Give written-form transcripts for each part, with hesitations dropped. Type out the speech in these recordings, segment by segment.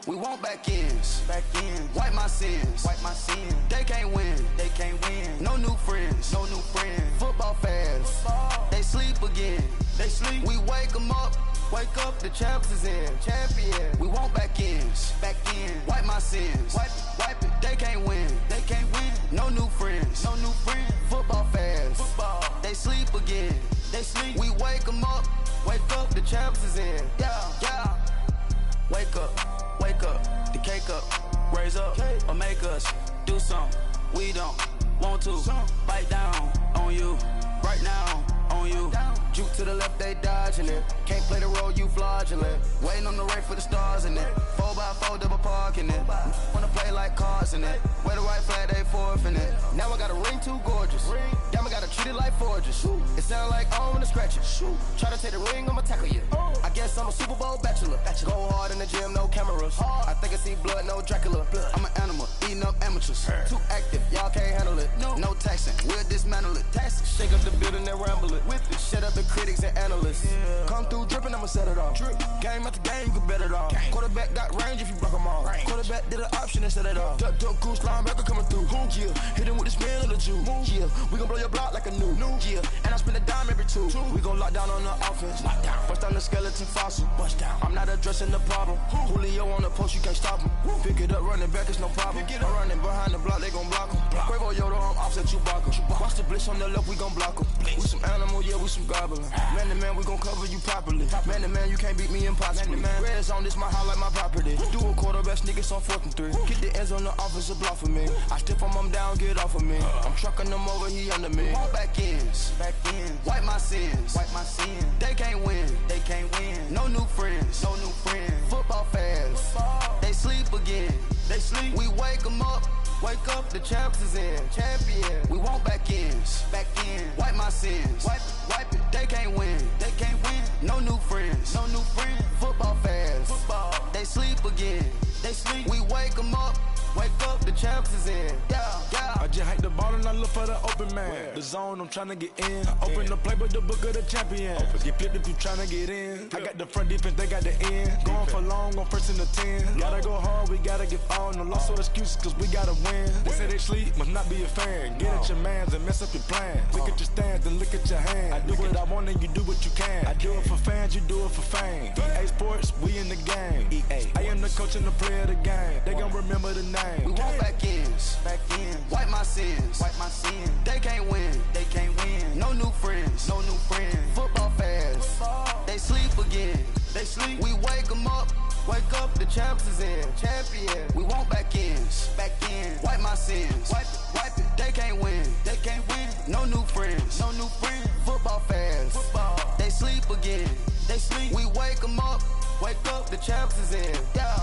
We want back ends, wipe my sins, They can't win, No new friends, Football fans, they sleep again, We wake them up, the champs is in, We want back ends, wipe my sins, wipe it. They can't win, No new friends, Football fans, they sleep again, We wake them up, the champs is in, yeah. Wake up, the cake up, raise up, or make us do something we don't want to. Bite down on you, right now on you. Juke to the left, they dodging it. Can't play the role, you fraudulent. Waiting on the race for the stars in it. 4x4 double parking it. Wanna play like cars in it. Wear the white flag, they forfeit it. Now I got a ring too gorgeous. Damn, I gotta treat it like forges. It sound like I wanna scratch it. Try to take the ring, I'ma tackle you. I guess I'm a Super Bowl bachelor. Go hard in the gym, no cameras. I think I see blood, no Dracula. I'm an animal, eating up amateurs. Too active, y'all can't handle it. No taxing, we'll dismantle it. Shake up the building and ramble it. Shut up the critics and analysts. Come through dripping, I'ma set it off. Game after game, you can bet it off. Quarterback got range if you block them all. Quarterback did an option and set it off. Duck, goose, linebacker coming through. Yeah, hit him with the spin of the Jew. Yeah, we gon' blow your block like a new. Yeah, and I spend a dime every two. We gon' lock down on the offense. Bust down the skeleton fossil. I'm not addressing the problem. Julio on the post, you can't stop him. Pick it up, running back, it's no problem. I'm running behind the block, they gon' block him. Quavo Yoda, I'm offset Chewbacca. Watch the blitz on the left, we gon' block him. We some animal, yeah, we some goblin. Man to man, we gon' cover you properly. Man to man, you can't beat me impossibly. Red zone, this my house like my property. Do a quarterback sneakers on 4th and 3. Get the ends on the offensive block for me. I step on him down, get off of me. I'm trucking them over, he under me. Back ends, wipe my sins, They can't win, No new friends, Football fans, they sleep again, We wake them up, the champs is in, We want back ends, wipe my sins, wipe it. They can't win, No new friends, Football fans, they sleep again, We wake them up, the champs is in, yeah. I just hike the ball and I look for the open man. The zone, I'm tryna get in. Open the playbook, the book of the champion. Get flipped if you tryna get in. I got the front defense, they got the end. Going for long, on 1st and 10. Gotta go hard, we gotta give all. No loss or excuses, cause we gotta win. They say they sleep, must not be a fan. Get at your mans and mess up your plans. Look at your stands and look at your hands. I do what I want and you do what you can. I do it for fans, you do it for fame. EA Sports, we in the game. I am the coach and the player of the game. They gon' remember the name. We want back ends, wipe my sins, They can't win, No new friends, Football fans, they sleep again, We wake them up, the champs is in, We want back ends, wipe my sins, wipe it. They can't win, No new friends, Football fans, they sleep again, We wake them up, the champs is in, yeah.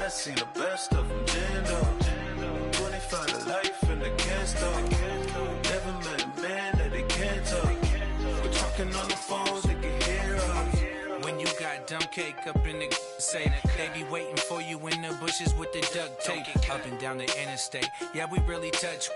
I seen the best of them jammed up. 25 to life and they can't stop. Never met a man that they can't talk. We're talking on the phones, they can hear us. When you got dumb cake up in the say, they be waiting for you in the bushes with the duct tape. Up and down the interstate, yeah, we really touch.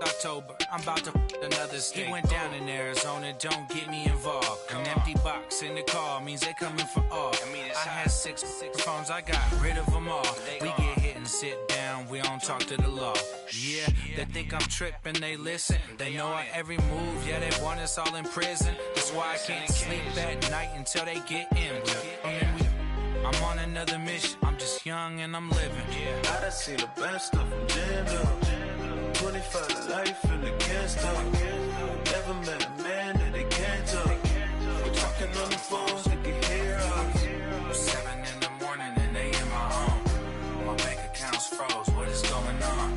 October, I'm about to another state. He went down in Arizona, don't get me involved. An empty box in the car means they coming for all. I had six phones, I got rid of them all. We get hit and sit down, we don't talk to the law. Yeah, they think I'm tripping, they listen. They know our every move, yeah, they want us all in prison. That's why I can't sleep at night until they get in. I'm on another mission, I'm just young and I'm living. I done seen the best of them jammed up. 25 to life and they can't stop. Never met a man that they can't talk. We're talking on the phones, they can hear us. 7 in the morning and they in my home. My bank account's froze, what is going on?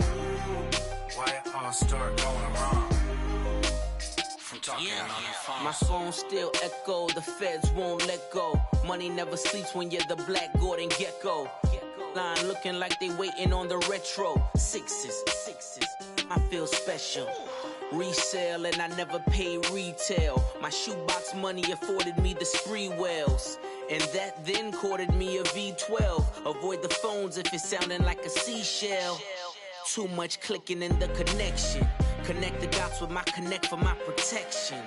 Why it all start going wrong? From talking on the phone. My phone still echo, the feds won't let go. Money never sleeps when you're the Black Gordon Gecko. Line looking like they waiting on the retro. Sixes, I feel special. Resale and I never pay retail. My shoebox money afforded me the spree wells. And that then courted me a V12. Avoid the phones if it's sounding like a seashell. Too much clicking in the connection. Connect the dots with my connect for my protection.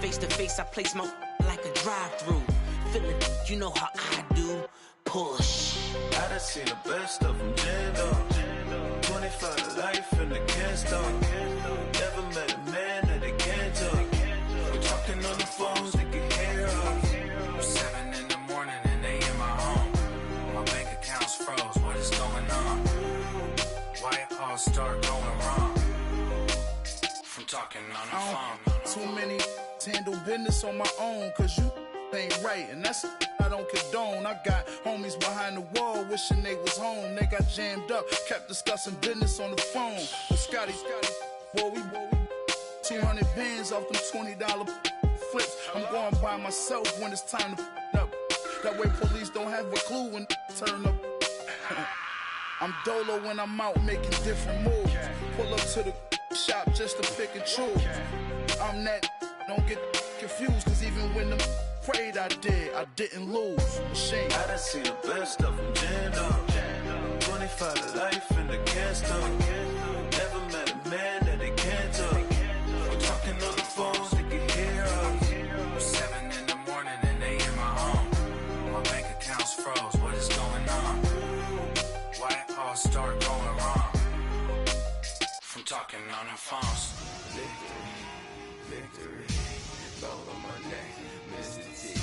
Face to face, I place my like a drive-through. Feeling, you know how I do. Push. I done seen the best of them jammed up. 25 to life in the can't stop. Never met a man that they can't talk. We're talking on the phones, they can hear us. 7 in the morning and they in my home. My bank account's froze, what is going on? Why it all start going wrong? From talking on the phone. Too many to handle business on my own, cause you ain't right, and that's I don't condone. I got homies behind the wall wishing they was home. They got jammed up, kept discussing business on the phone. But Scotty, boy, we 200 bands off them $20 flips. I'm going by myself when it's time to up. That way police don't have a clue when turn up. I'm dolo when I'm out making different moves. Pull up to the shop just to pick and choose. I'm that, don't get confused, cause even when them prayed I didn't lose. Machine. I done seen the best of them jammed up. 25 to life in the can't stop. Never met a man that they can't talk. We're talking on the phones, they can hear us. 7 in the morning and they in my home. My bank account's froze, what is going on? Why it all start going wrong? From talking on the phones. Victory, gold on my neck, Mr. T.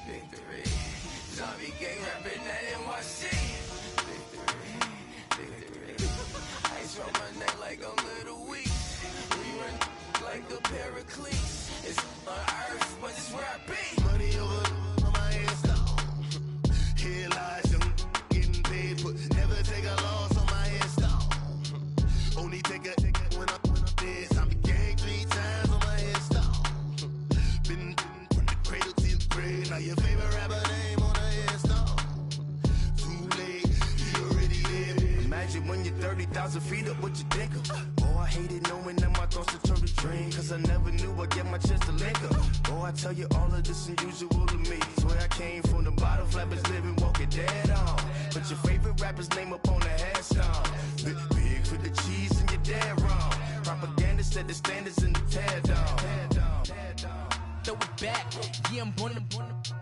Victory, zombie gang rapping that NYC. Victory, ice on my neck like I'm Little Weak. We run like the Paracletes. It's on earth, but it's where I be. Money over on my hands down. Here lies young, getting paid, but never take a loss on my hands down. Only take a when I'm dead. Zombie gang 3 times on my head stop. Been from the cradle to the grave. Now your favorite rapper name on the head stop. Too late, you already live. Imagine when you're 30,000 feet up, what you think of? Oh, I hated knowing that my thoughts would turn to dream. Cause I never knew I'd get my chance to link up. Oh, I tell you all of this unusual to me. Swear I came from the bottom, flappers living, walking dead on. Put your favorite rapper's name up on the headstone. Big for the cheese and you're dead wrong. Propaganda set the standards in the tear down. Throw it back, yeah, I'm born to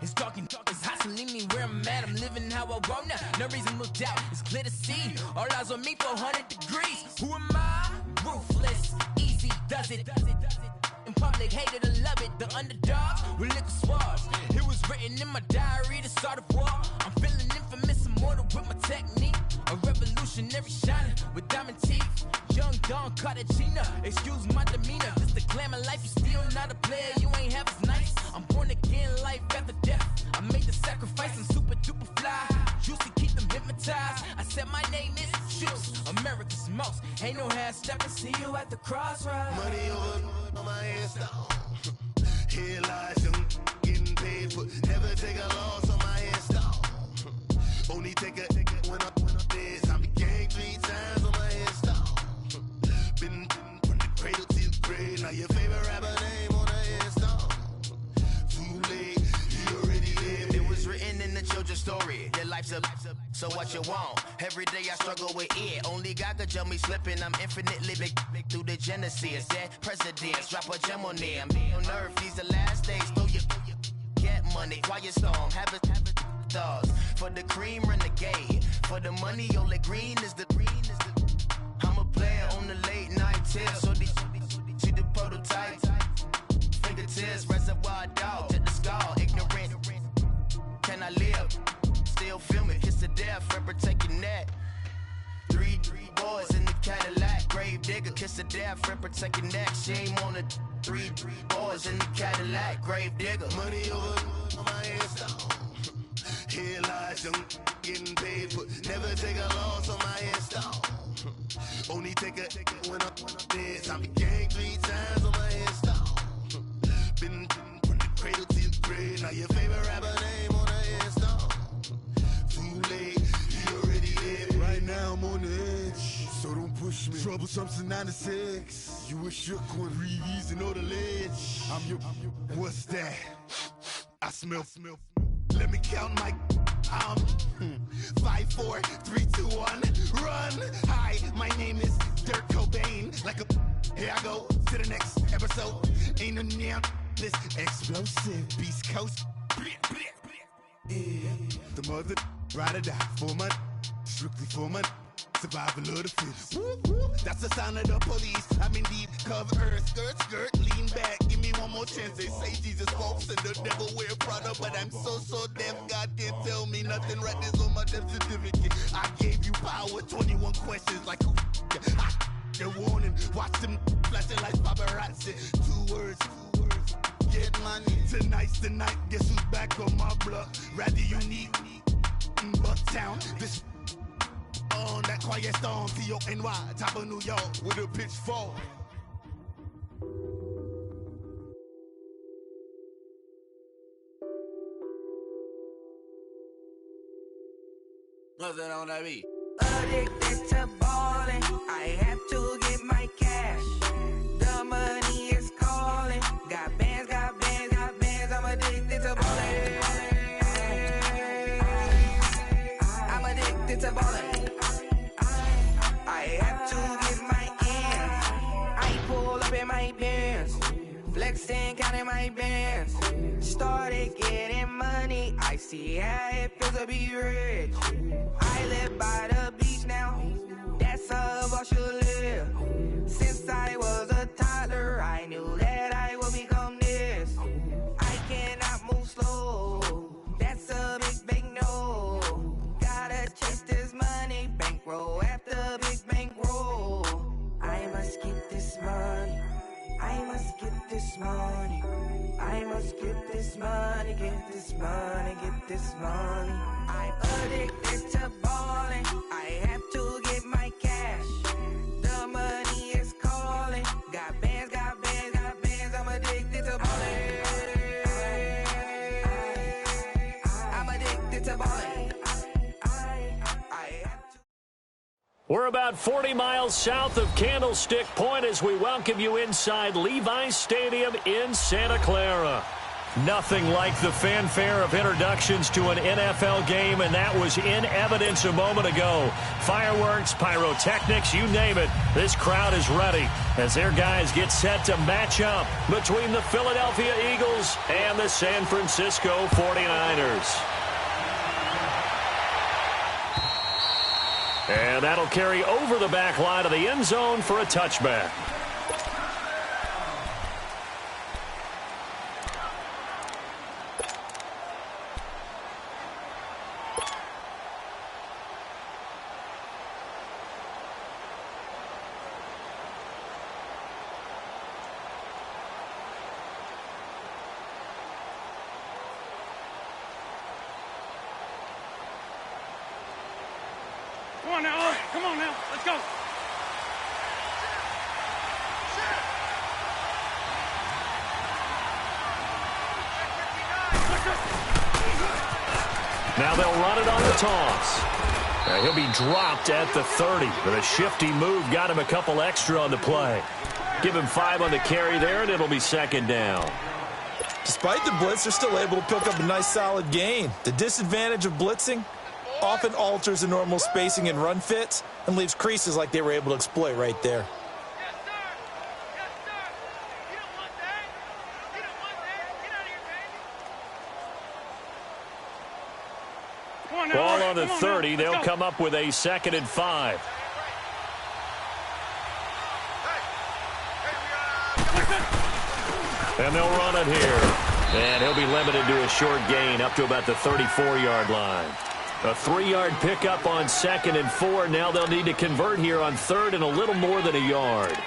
it's talking, it's hustling me where I'm at. I'm living how I want now, no reasonable doubt. It's clear to see, all eyes on me, 400 degrees. Who am I? Ruthless, easy, does it. In public, hate it or love it. The underdogs with liquor swabs. It was written in my diary to start a war. I'm feeling infamous, immortal with my technique. A revolutionary shining with diamond teeth. Young Don Cartagena, excuse my demeanor. Just a glamour life, you still not a player, you ain't half as nice. I'm born again, life after death. I made the sacrifice, I'm super duper fly. Juicy, keep them hypnotized. I said my name is Juice, America's most. Ain't no half stepping, see you at the crossroads. Money over on my hands down. Here lies young, getting paid, but never take a loss on my hands down. Only take a when I'm dead. I'm gang 3 times on my hands down. Been from the cradle to the grave. Now your favorite rapper name on the hands down. Too late, you already lived. It was written in the children's story. Your life's a so what you want. Every day I struggle with it. Only God could jump me slipping. I'm infinitely big through the genesis. Dead presidents, drop a gem on them. On earth, these the last days. Throw your get money, quiet storm. Have it dogs. For the cream, renegade. For the money, only green is the I'm a player on the late night tip. So these see the prototype. Fingertips, reservoir dog to the skull. Ignorant. Can I live? Still film it. Kiss to death, forever taking that. 3 boys in the Cadillac. Grave digger, kiss to death, forever taking that. Shame on the 3 boys in the Cadillac. Grave digger. Money over on my hands down. Here lies young, getting paid, but never take a loss on my hands down. Only take a when I'm dead. I be gang 3 times on my headstone. Been from the cradle to the grave. Now your favorite rapper name on the headstone. Too late, he already dead. Right now I'm on the edge, so don't push me. Troublesome to 96. You a shook one, breathe easy, know the ledge. I'm your, what's that? I smell. Let me count my 5, 4, 3, 2, 1, run. Hi, my name is Dirk Cobain. Like a, here I go to the next episode. Ain't no damn this explosive Beast Coast. Yeah. The mother ride or die for my, strictly for my. Survival of the fittest. That's the sound of the police. I'm indeed cover earth, skirt, lean back. Give me one more chance. They say Jesus walks and the devil wear Prada, but I'm so deaf. God can't tell me nothing. Right there's on my death certificate. I gave you power. 21 questions like who? They're warning. Watch them flashing like paparazzi. 2 words. Get money. Tonight's the night. Guess who's back on my block? Rather unique. Bucktown. This. On that quiet storm, T-O-N-Y, top of New York, with a pitchfork. Nothing on that beat. Addicted to ballin', I have to get my cash. The money is calling. Got bands, I'm addicted to ballin'. I'm addicted to ballin'. I have to get my ends. I pull up in my Benz, flexing, counting my bands. Started getting money, I see how it feels to be rich. I live by the beach now, that's how I should live. Since I was a toddler, I knew that I would become this. I cannot move slow, that's a big no. Gotta chase this money, bankroll after big bankroll. I must get this money, I must get this money, I must get this money, get this money, get this money. I'm addicted to ballin', I have to get my cash. The money is calling, got bands, I'm addicted to ballin'. I'm addicted to ballin'. We're about 40 miles south of Candlestick Point as we welcome you inside Levi's Stadium in Santa Clara. Nothing like the fanfare of introductions to an NFL game, and that was in evidence a moment ago. Fireworks, pyrotechnics, you name it. This crowd is ready as their guys get set to match up between the Philadelphia Eagles and the San Francisco 49ers. And that'll carry over the back line of the end zone for a touchback. Come on now, come on now, let's go. Now they'll run it on the toss. He'll be dropped at the 30, but a shifty move got him a couple extra on the play. Give him 5 on the carry there, and it'll be second down. Despite the blitz, they're still able to pick up a nice solid gain. The disadvantage of blitzing often alters the normal spacing and run fits and leaves creases like they were able to exploit right there. Ball on the 30. They'll come up with a 2nd and 5. And they'll run it here. And he'll be limited to a short gain up to about the 34-yard line. A 3-yard pickup on 2nd and 4. Now they'll need to convert here on 3rd and a little more than a yard.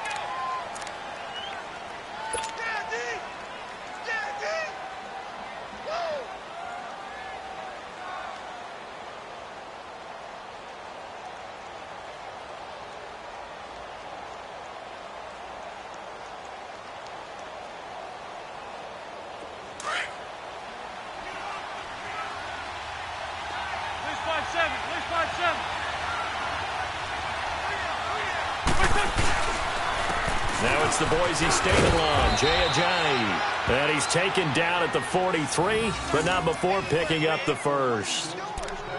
Now it's the Boise State alum, Jay Ajayi. And he's taken down at the 43, but not before picking up the first.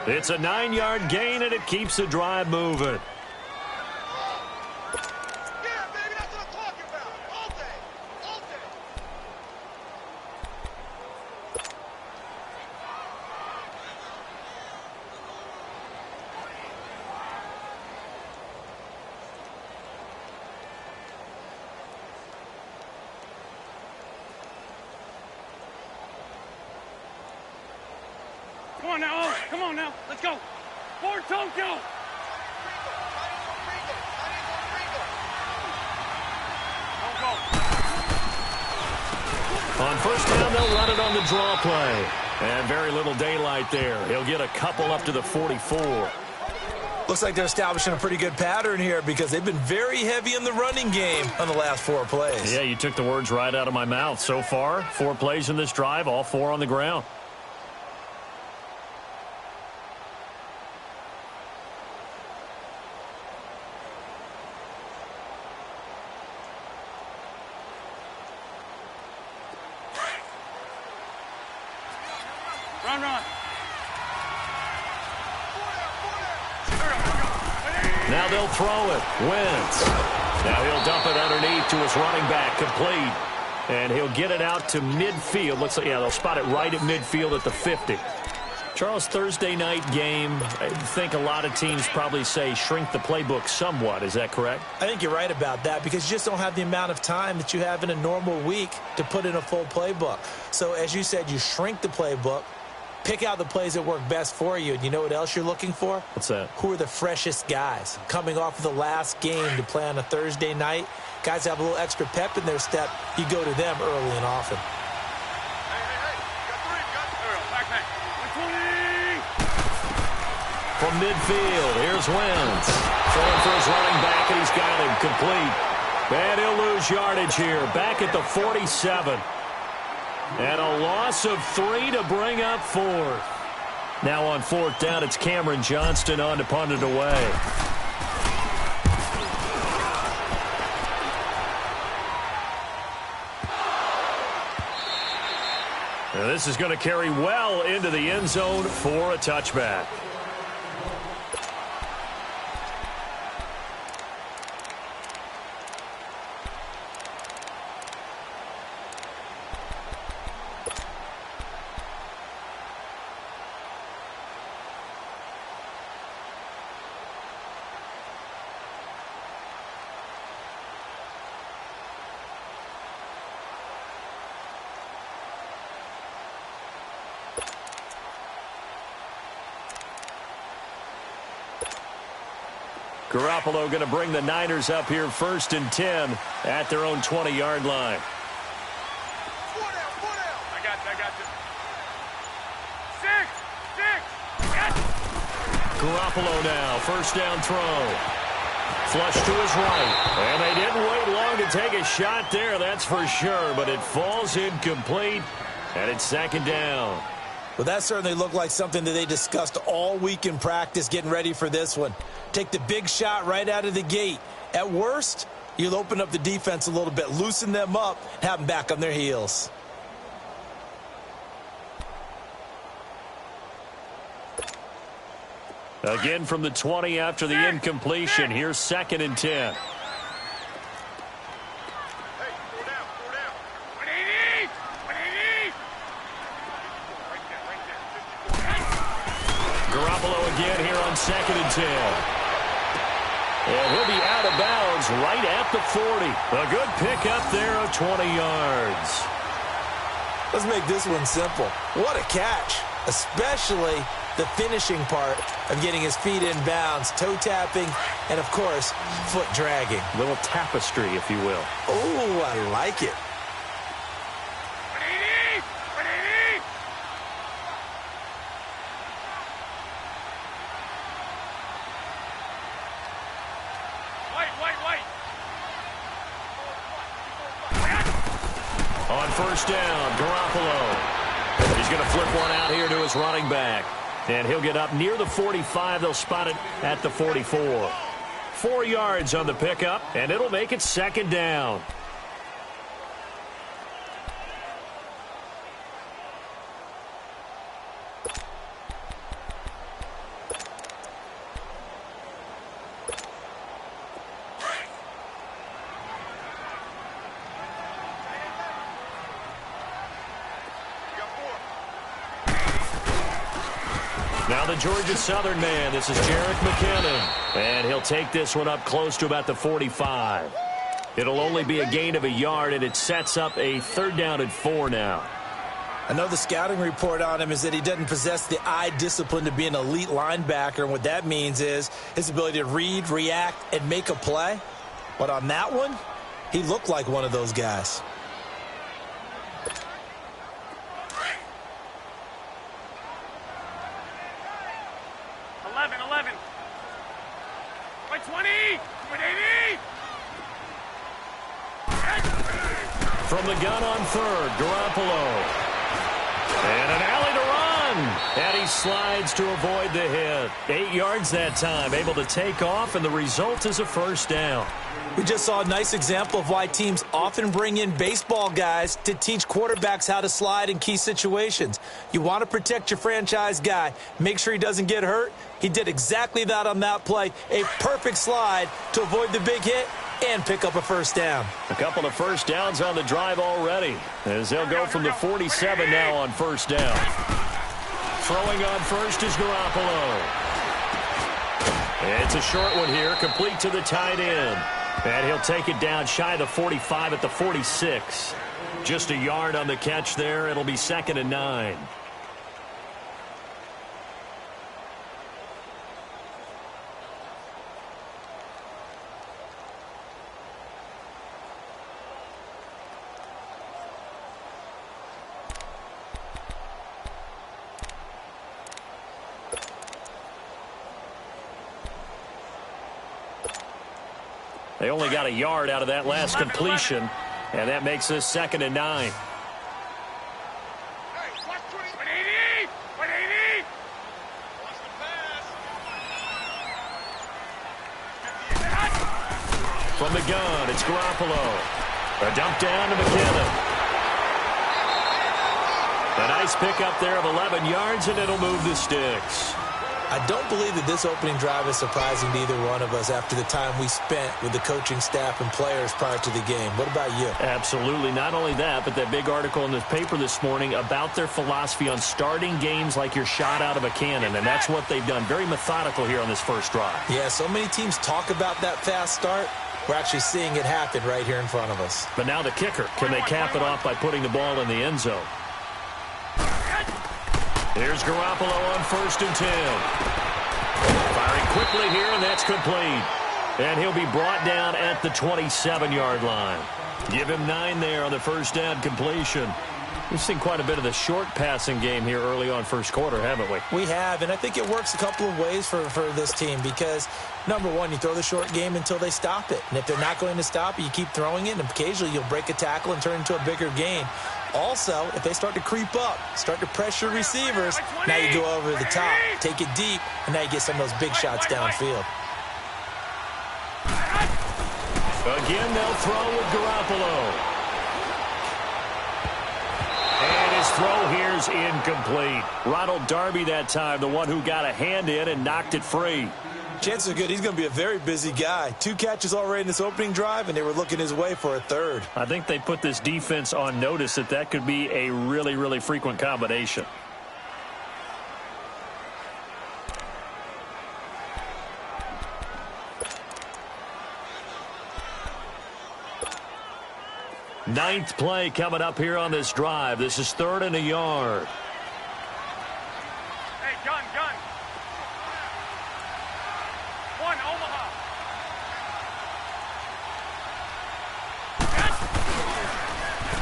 It's a 9-yard gain, and it keeps the drive moving. Come on now, Owen. Come on now. Let's go. For Tokyo. On first down, they'll run it on the draw play. And very little daylight there. He'll get a couple up to the 44. Looks like they're establishing a pretty good pattern here because they've been very heavy in the running game on the last 4 plays. Yeah, you took the words right out of my mouth. So far, 4 plays in this drive, all 4 on the ground. Run. Now they'll throw it. Wentz. Now he'll dump it underneath to his running back. Complete. And he'll get it out to midfield. Looks like, yeah, they'll spot it right at midfield at the 50. Charles, Thursday night game, I think a lot of teams probably say shrink the playbook somewhat. Is that correct? I think you're right about that because you just don't have the amount of time that you have in a normal week to put in a full playbook. So as you said, you shrink the playbook, pick out the plays that work best for you. And you know what else you're looking for? What's that? Who are the freshest guys coming off of the last game to play on a Thursday night? Guys have a little extra pep in their step. You go to them early and often. From midfield, here's Wentz. Throwing for his running back, and he's got him complete. And he'll lose yardage here, back at the 47. And a loss of 3 to bring up 4th. Now on 4th down, it's Cameron Johnston on to punt it away. And this is going to carry well into the end zone for a touchback. Garoppolo going to bring the Niners up here 1st and 10 at their own 20-yard line. I got you. 6. Garoppolo now, 1st down throw. Flush to his right. And they didn't wait long to take a shot there, that's for sure. But it falls incomplete, and it's 2nd down. Well, that certainly looked like something that they discussed all week in practice getting ready for this one. Take the big shot right out of the gate. At worst, you'll open up the defense a little bit, loosen them up, have them back on their heels. Again from the 20 after the incompletion. Here's 2nd and 10. Garoppolo again here on 2nd and 10. And he'll be out of bounds right at the 40. A good pickup there of 20 yards. Let's make this one simple. What a catch, especially the finishing part of getting his feet in bounds, toe tapping, and, of course, foot dragging. Little tapestry, if you will. Oh, I like it. On 1st down, Garoppolo. He's going to flip one out here to his running back. And he'll get up near the 45. They'll spot it at the 44. 4 yards on the pickup, and it'll make it second down. Now the Georgia Southern man, this is Jerick McKinnon, and he'll take this one up close to about the 45. It'll only be a gain of a yard, and it sets up a 3rd down and 4 now. I know the scouting report on him is that he doesn't possess the eye discipline to be an elite linebacker, and what that means is his ability to read, react, and make a play. But on that one, he looked like one of those guys. From the gun on 3rd, Garoppolo. And an alley to run. And he slides to avoid the hit. 8 yards that time, able to take off, and the result is a 1st down. We just saw a nice example of why teams often bring in baseball guys to teach quarterbacks how to slide in key situations. You want to protect your franchise guy. Make sure he doesn't get hurt. He did exactly that on that play. A perfect slide to avoid the big hit and pick up a 1st down. A couple of 1st downs on the drive already, as they'll go from the 47 now on 1st down. Throwing on 1st is Garoppolo. It's a short one here, complete to the tight end. And he'll take it down shy of the 45 at the 46. Just a yard on the catch there. It'll be 2nd and 9. They only got a yard out of that last completion, and that makes this 2nd and 9. From the gun, it's Garoppolo. A dump down to McKinnon. A nice pickup there of 11 yards, and it'll move the sticks. I don't believe that this opening drive is surprising to either one of us after the time we spent with the coaching staff and players prior to the game. What about you? Absolutely. Not only that, but that big article in the paper this morning about their philosophy on starting games like you're shot out of a cannon, and that's what they've done. Very methodical here on this first drive. Yeah, so many teams talk about that fast start. We're actually seeing it happen right here in front of us. But now the kicker. Can they cap it off by putting the ball in the end zone? Here's Garoppolo on 1st and 10. Firing quickly here, and that's complete. And he'll be brought down at the 27-yard line. Give him 9 there on the 1st down completion. We've seen quite a bit of the short passing game here early on 1st quarter, haven't we? We have, and I think it works a couple of ways for this team because, number one, you throw the short game until they stop it. And if they're not going to stop it, you keep throwing it, and occasionally you'll break a tackle and turn into a bigger gain. Also, if they start to creep up, start to pressure receivers, now you go over the top, take it deep, and now you get some of those big shots downfield. Again, they'll throw with Garoppolo. And his throw here's incomplete. Ronald Darby that time, the one who got a hand in and knocked it free. Chances are good he's going to be a very busy guy. 2 catches already in this opening drive, and they were looking his way for a 3rd. I think they put this defense on notice that could be a really, really frequent combination. Ninth play coming up here on this drive. This is 3rd and a yard. Hey, gun. One, Omaha.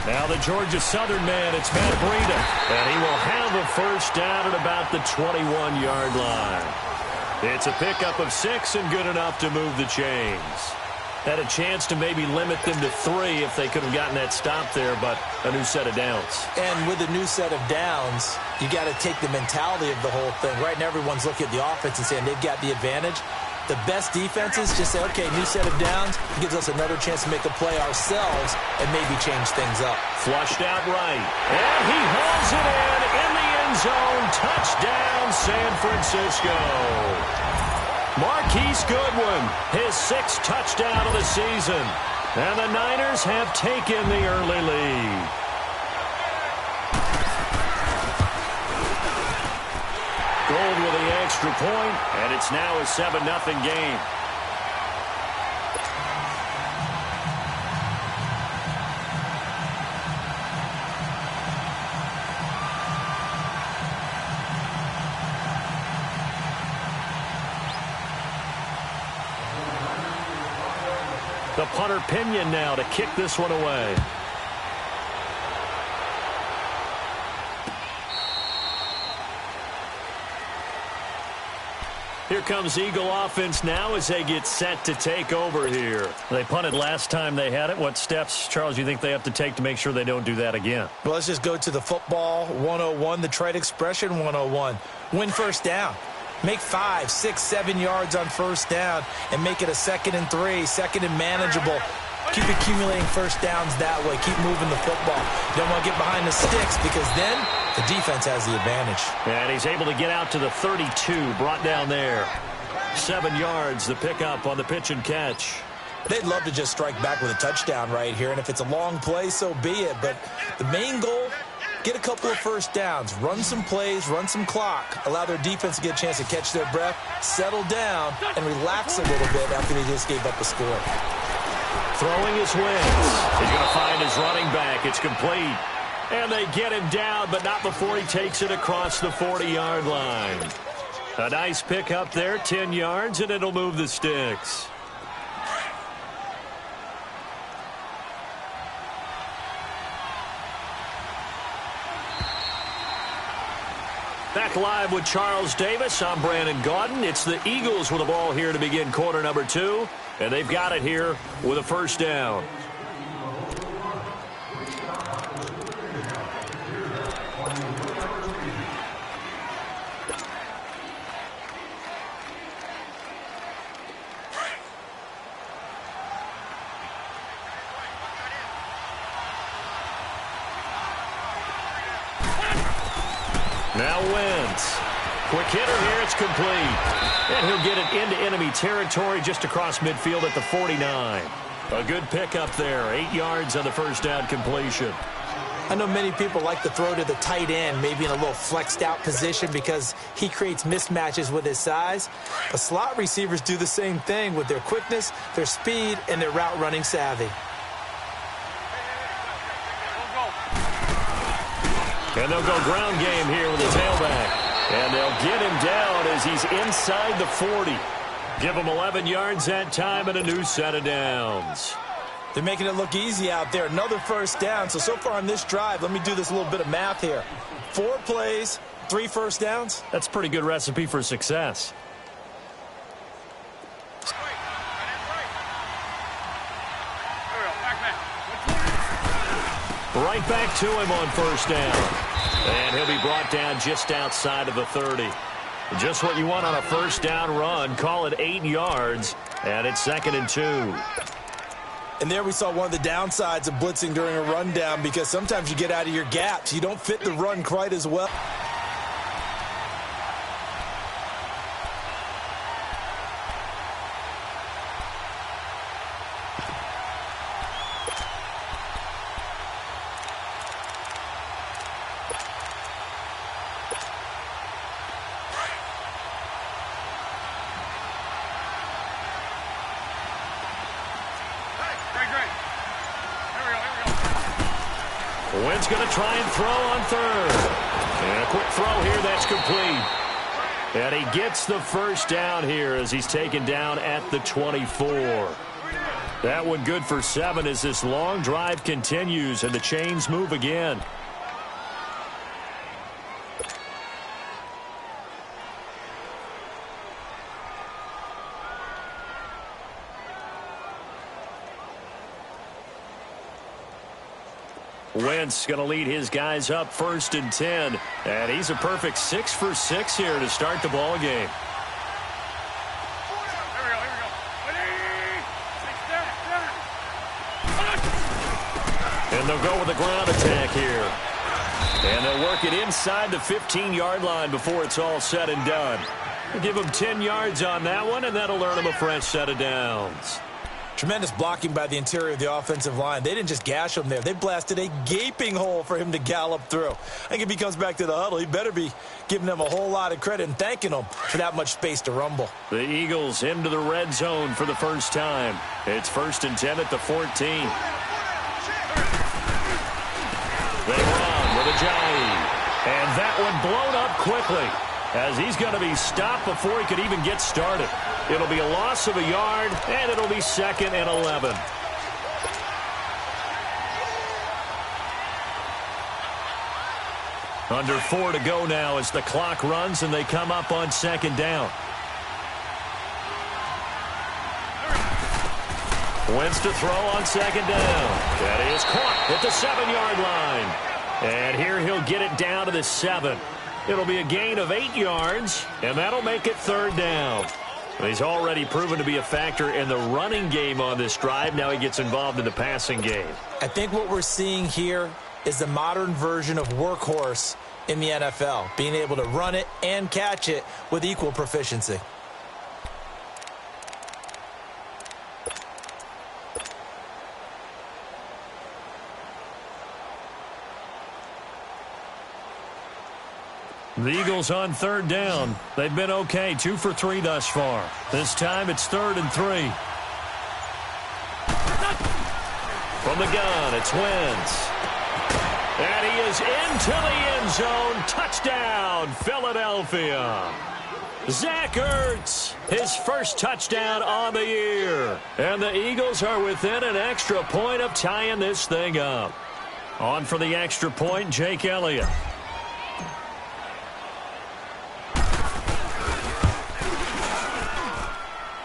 Now the Georgia Southern man, it's Matt Breida. And he will have a 1st down at about the 21-yard line. It's a pickup of 6 and good enough to move the chains. Had a chance to maybe limit them to 3 if they could have gotten that stop there, but a new set of downs. And with a new set of downs, you got to take the mentality of the whole thing. Right now, everyone's looking at the offense and saying they've got the advantage. The best defenses just say, okay, new set of downs, gives us another chance to make a play ourselves and maybe change things up. Flushed out right. And he hauls it in the end zone. Touchdown, San Francisco. Marquise Goodwin, his 6th touchdown of the season. And the Niners have taken the early lead. Gold with the extra point, and it's now a 7-0 game. The punter Pinion now to kick this one away. Here comes Eagle offense now as they get set to take over here. They punted last time they had it. What steps, Charles, you think they have to take to make sure they don't do that again? Well, let's just go to the football 101, the trite expression 101. Win first down. Make 5, 6, 7 yards on first down and make it a 2nd and 3, 2nd and manageable. Keep accumulating first downs that way. Keep moving the football. You don't want to get behind the sticks because then the defense has the advantage. And he's able to get out to the 32, brought down there. 7 yards, the pickup on the pitch and catch. They'd love to just strike back with a touchdown right here, and if it's a long play, so be it. But the main goal, get a couple of first downs, run some plays, run some clock, allow their defense to get a chance to catch their breath, settle down, and relax a little bit after they just gave up a score. Throwing his wings. He's going to find his running back. It's complete. And they get him down, but not before he takes it across the 40-yard line. A nice pickup there, 10 yards, and it'll move the sticks. Back live with Charles Davis. I'm Brandon Gaudin. It's the Eagles with the ball here to begin quarter number 2. And they've got it here with a first down. Now Wentz. Quick hitter here, it's complete. And he'll get it into enemy territory just across midfield at the 49. A good pickup there, 8 yards on the first down completion. I know many people like to throw to the tight end, maybe in a little flexed out position because he creates mismatches with his size. But slot receivers do the same thing with their quickness, their speed, and their route running savvy. And they'll go ground game here with the tailback. And they'll get him down as he's inside the 40. Give him 11 yards that time and a new set of downs. They're making it look easy out there. Another first down. So far on this drive, let me do this little bit of math here. 4 plays, 3 first downs. That's a pretty good recipe for success. Right back to him on first down. And he'll be brought down just outside of the 30. Just what you want on a first down run. Call it 8 yards. And it's 2nd and 2. And there we saw one of the downsides of blitzing during a rundown because sometimes you get out of your gaps. You don't fit the run quite as well. Wentz going to try and throw on third. And a quick throw here, that's complete. And he gets the first down here as he's taken down at the 24. That one good for 7 as this long drive continues and the chains move again. Wentz going to lead his guys up 1st and 10. And he's a perfect 6 for 6 here to start the ball game. And they'll go with a ground attack here. And they'll work it inside the 15-yard line before it's all said and done. We'll give them 10 yards on that one, and that'll earn them a fresh set of downs. Tremendous blocking by the interior of the offensive line. They didn't just gash him there. They blasted a gaping hole for him to gallop through. I think if he comes back to the huddle, he better be giving them a whole lot of credit and thanking them for that much space to rumble. The Eagles into the red zone for the first time. It's 1st and 10 at the 14. They run with Ajayi. And that one blown up quickly as he's going to be stopped before he could even get started. It'll be a loss of a yard, and it'll be 2nd and 11. Under 4 to go now as the clock runs, and they come up on 2nd down. Wentz to throw on 2nd down. That is caught at the 7-yard line. And here he'll get it down to the 7. It'll be a gain of 8 yards, and that'll make it 3rd down. He's already proven to be a factor in the running game on this drive. Now he gets involved in the passing game. I think what we're seeing here is the modern version of workhorse in the NFL, being able to run it and catch it with equal proficiency. The Eagles on 3rd down. They've been okay, 2 for 3 thus far. This time it's 3rd and 3. From the gun, it's Wentz. And he is into the end zone. Touchdown, Philadelphia. Zach Ertz, his first touchdown on the year. And the Eagles are within an extra point of tying this thing up. On for the extra point, Jake Elliott.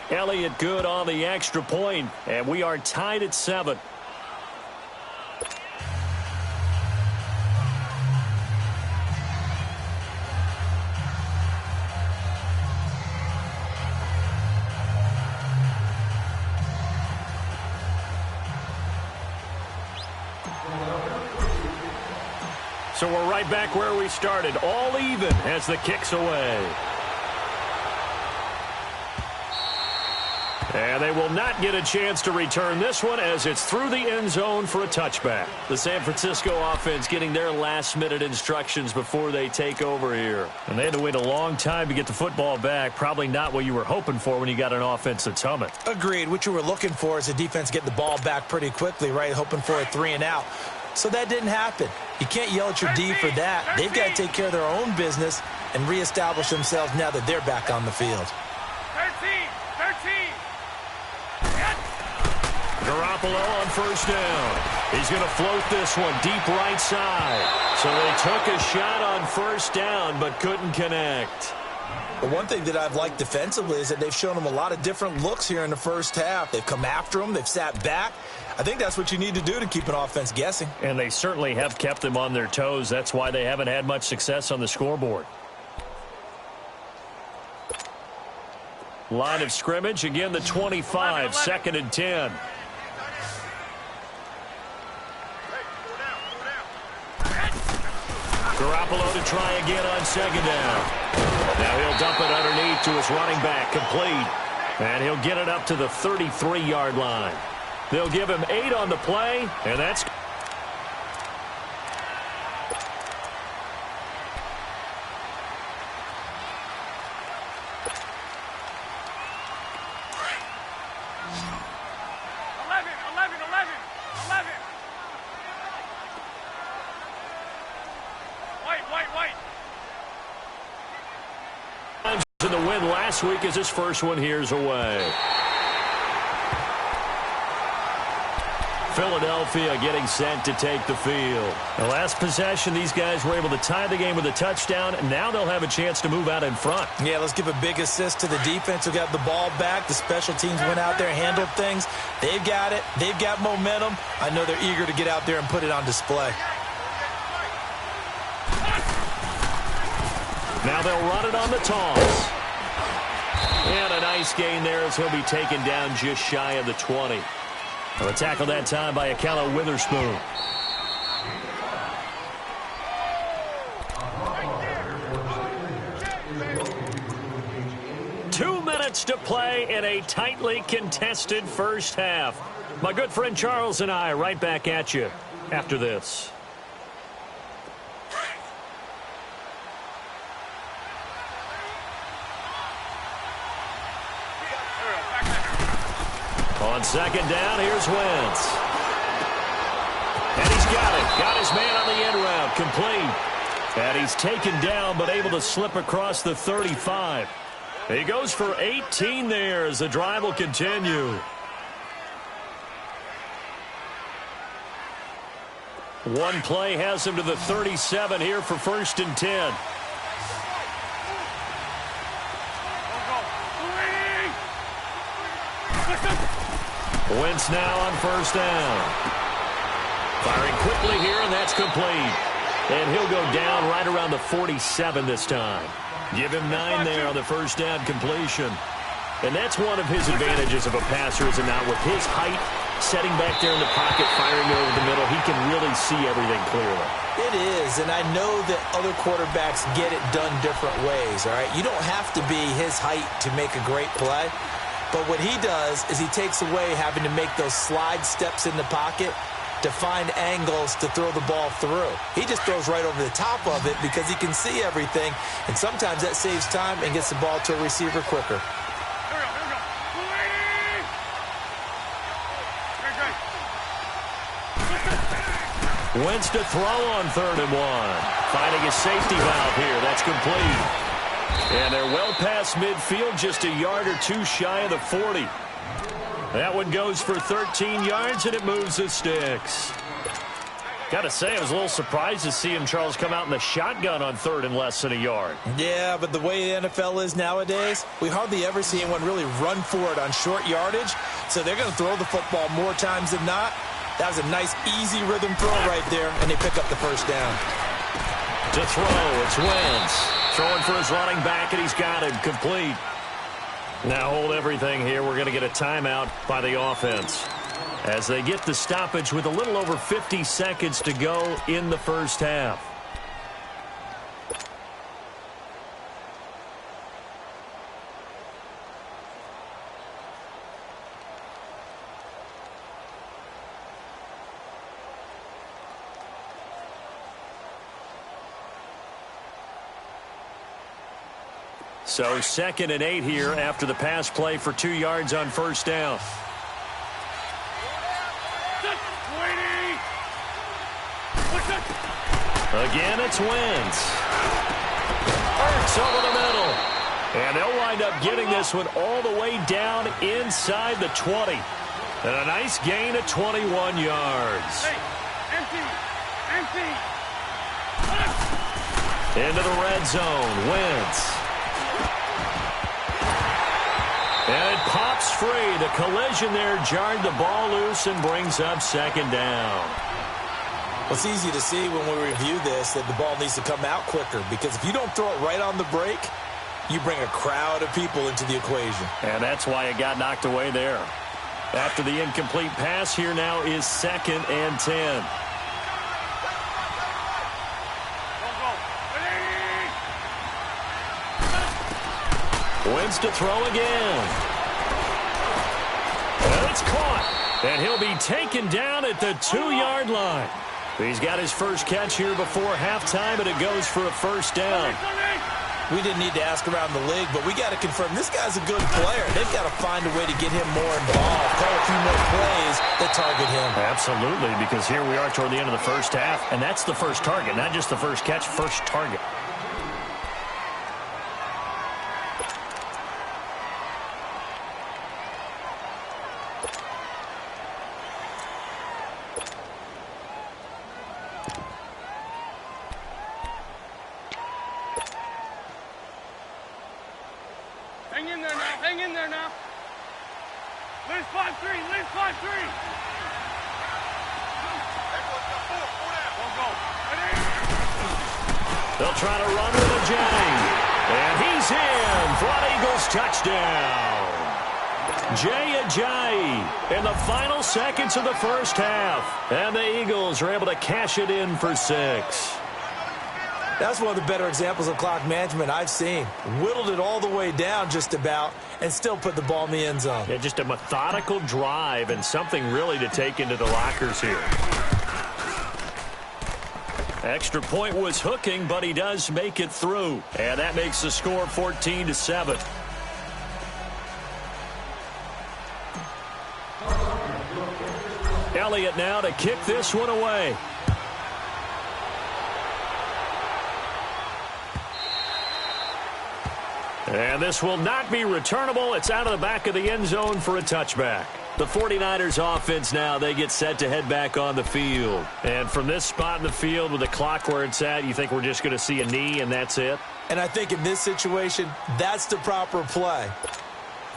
Elliott good on the extra point, and we are tied at 7. So we're right back where we started, all even as the kick's away. And they will not get a chance to return this one as it's through the end zone for a touchback. The San Francisco offense getting their last-minute instructions before they take over here. And they had to wait a long time to get the football back. Probably not what you were hoping for when you got an offense that's humming. Agreed. What you were looking for is the defense getting the ball back pretty quickly, right? Hoping for a 3-and-out. So that didn't happen. You can't yell at your D for that. They've got to take care of their own business and reestablish themselves now that they're back on the field. 13. Garoppolo on 1st down. He's going to float this one deep right side. So they took a shot on 1st down but couldn't connect. The one thing that I've liked defensively is that they've shown them a lot of different looks here in the first half. They've come after them. They've sat back. I think that's what you need to do to keep an offense guessing. And they certainly have kept them on their toes. That's why they haven't had much success on the scoreboard. Line of scrimmage, again the 25, 2nd and 10. Garoppolo to try again on 2nd down. Now he'll dump it underneath to his running back, complete. And he'll get it up to the 33-yard line. They'll give him 8 on the play, and that's... in the win last week as his first one here's away. Philadelphia getting set to take the field. The last possession, these guys were able to tie the game with a touchdown, and now they'll have a chance to move out in front. Yeah, let's give a big assist to the defense who got the ball back. The special teams went out there and handled things. They've got it. They've got momentum. I know they're eager to get out there and put it on display. Now they'll run it on the toss. And a nice gain there as he'll be taken down just shy of the 20. A tackle that time by Akello Witherspoon. to play in a tightly contested first half. My good friend Charles and I right back at you after this. On second down, here's Wentz. And he's got it. Got his man on the end route. Complete. And he's taken down but able to slip across the 35. He goes for 18 there as the drive will continue. One play has him to the 37 here for 1st and 10. Wentz now on 1st down. Firing quickly here, and that's complete. And he'll go down right around the 47 this time. Give him 9 there on the 1st down completion. And that's one of his advantages of a passer, is it not? With his height, setting back there in the pocket, firing over the middle, he can really see everything clearly. It is, and I know that other quarterbacks get it done different ways, all right? You don't have to be his height to make a great play. But what he does is he takes away having to make those slide steps in the pocket to find angles to throw the ball through. He just throws right over the top of it because he can see everything, and sometimes that saves time and gets the ball to a receiver quicker. Wentz to throw on 3rd and 1. Finding a safety valve here. That's complete. And they're well past midfield, just a yard or two shy of the 40. That one goes for 13 yards, and it moves the sticks. Got to say, I was a little surprised to see him, Charles, come out in the shotgun on 3rd and less than a yard. Yeah, but the way the NFL is nowadays, we hardly ever see anyone really run for it on short yardage. So they're going to throw the football more times than not. That was a nice, easy rhythm throw right there, and they pick up the 1st down. To throw, it's Wentz. Throwing for his running back, and he's got him complete. Now hold everything here. We're going to get a timeout by the offense as they get the stoppage with a little over 50 seconds to go in the first half. So 2nd and 8 here after the pass play for 2 yards on 1st down. Again, it's Wentz. Arcs over the middle. And they'll wind up getting this one all the way down inside the 20. And a nice gain of 21 yards. Empty. Into the red zone. Wentz. And it pops free. The collision there jarred the ball loose and brings up 2nd down. Well, it's easy to see when we review this that the ball needs to come out quicker, because if you don't throw it right on the break, you bring a crowd of people into the equation. And that's why it got knocked away there. After the incomplete pass, here now is 2nd and 10. Wentz to throw again. And it's caught. And he'll be taken down at the 2-yard line. He's got his first catch here before halftime, and it goes for a 1st down. We didn't need to ask around the league, but we got to confirm this guy's a good player. They've got to find a way to get him more involved, call a few more plays that target him. Absolutely, because here we are toward the end of the first half, and that's the first target, not just the first catch, first target. Hang in there now. Liz 5-3. They'll try to run with a J. And he's in for an Eagles touchdown. Jay Ajayi in the final seconds of the first half. And the Eagles are able to cash it in for 6. That's one of the better examples of clock management I've seen. Whittled it all the way down just about and still put the ball in the end zone. Yeah, just a methodical drive and something really to take into the lockers here. Extra point was hooking, but he does make it through. And that makes the score 14-7. Elliott now to kick this one away. And this will not be returnable. It's out of the back of the end zone for a touchback. The 49ers offense now, they get set to head back on the field. And from this spot in the field with the clock where it's at, you think we're just going to see a knee and that's it? And I think in this situation, that's the proper play.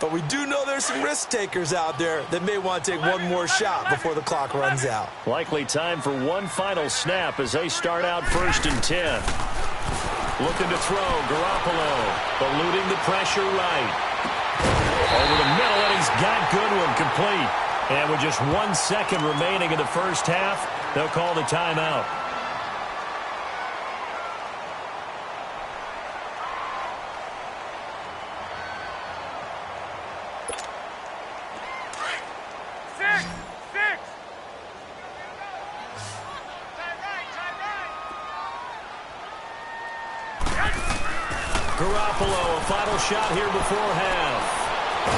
But we do know there's some risk takers out there that may want to take one more shot before the clock runs out. Likely time for one final snap as they start out 1st and 10. Looking to throw, Garoppolo, eluding the pressure right. Over the middle, and he's got Goodwin complete. And with just 1 second remaining in the first half, they'll call the timeout. Garoppolo, a final shot here before half.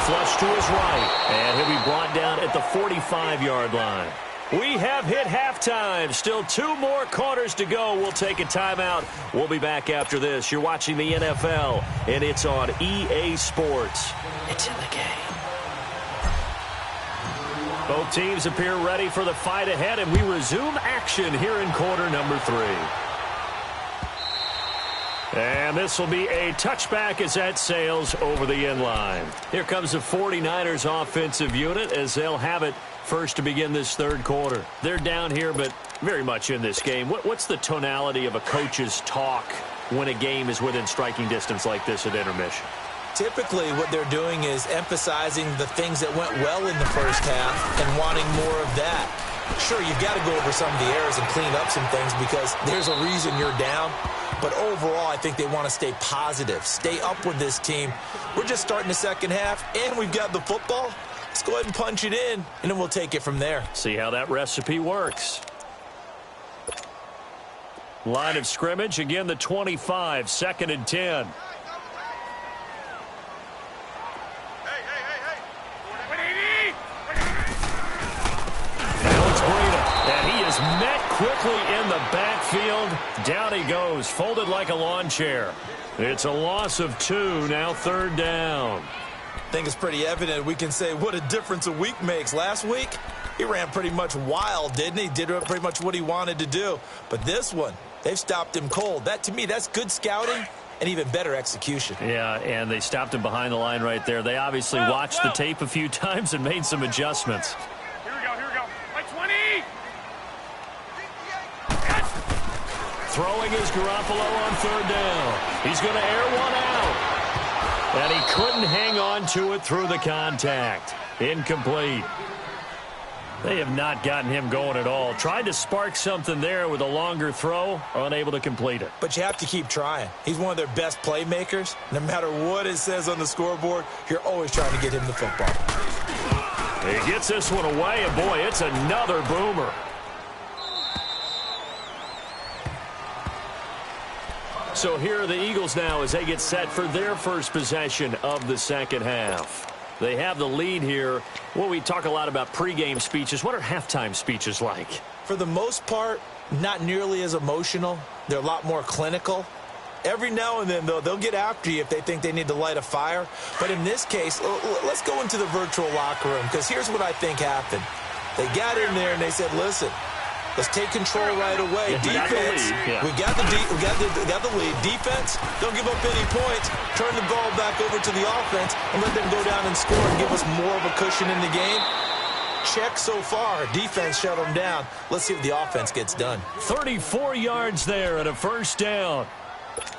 Flush to his right, and he'll be brought down at the 45-yard line. We have hit halftime. Still 2 more quarters to go. We'll take a timeout. We'll be back after this. You're watching the NFL, and it's on EA Sports. It's in the game. Both teams appear ready for the fight ahead, and we resume action here in quarter number 3. And this will be a touchback as that sails over the end line. Here comes the 49ers offensive unit as they'll have it first to begin this third quarter. They're down here, but very much in this game. What's the tonality of a coach's talk when a game is within striking distance like this at intermission? Typically, what they're doing is emphasizing the things that went well in the first half and wanting more of that. Sure, you've got to go over some of the errors and clean up some things because there's a reason you're down. But overall, I think they want to stay positive, stay up with this team. We're just starting the second half, and we've got the football. Let's go ahead and punch it in, and then we'll take it from there. See how that recipe works. Line of scrimmage, again, the 25, 2nd and 10. Met quickly in the backfield. Down he goes, folded like a lawn chair. It's a loss of 2, now 3rd down. I think it's pretty evident. We can say what a difference a week makes. Last week, he ran pretty much wild, didn't he? Did pretty much what he wanted to do. But this one, they've stopped him cold. That, to me, that's good scouting and even better execution. Yeah, and they stopped him behind the line right there. They obviously watched the tape a few times and made some adjustments. Here we go. By 20! Throwing is Garoppolo on 3rd down. He's going to air one out. And he couldn't hang on to it through the contact. Incomplete. They have not gotten him going at all. Tried to spark something there with a longer throw, unable to complete it. But you have to keep trying. He's one of their best playmakers. No matter what it says on the scoreboard, you're always trying to get him the football. He gets this one away, and boy, it's another boomer. So here are the Eagles now as they get set for their first possession of the second half. They have the lead here. Well, we talk a lot about pregame speeches. What are halftime speeches like? For the most part, not nearly as emotional. They're a lot more clinical. Every now and then, though, they'll get after you if they think they need to light a fire. But in this case, let's go into the virtual locker room because here's what I think happened. They got in there and they said, listen, let's take control right away. Defense, we got the lead. Defense, don't give up any points. Turn the ball back over to the offense and let them go down and score and give us more of a cushion in the game. Check so far. Defense shut them down. Let's see if the offense gets done. 34 yards there and a 1st down.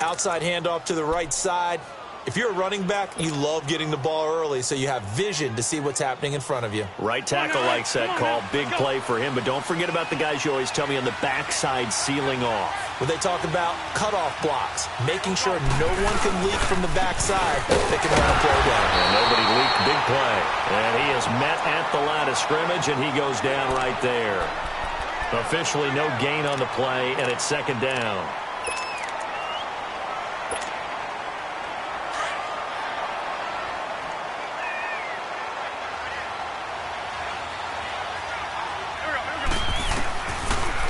Outside handoff to the right side. If you're a running back, you love getting the ball early so you have vision to see what's happening in front of you. Right tackle likes that call. Big play for him, but don't forget about the guys you always tell me on the backside sealing off. When they talk about cutoff blocks, making sure no one can leak from the backside, they can run a play down. And nobody leaked. Big play. And he is met at the line of scrimmage, and he goes down right there. Officially no gain on the play, and it's second down.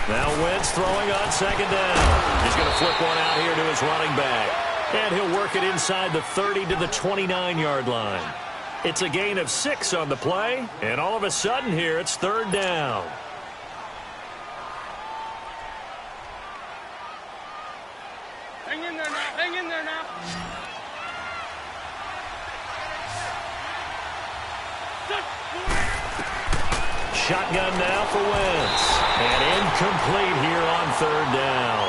Now Wentz throwing on second down. He's going to flip one out here to his running back. And he'll work it inside the 30 to the 29-yard line. It's a gain of 6 on the play. And all of a sudden here, it's third down. Hang in there now. Hang in there now. Shotgun now for Wentz. And incomplete here on third down.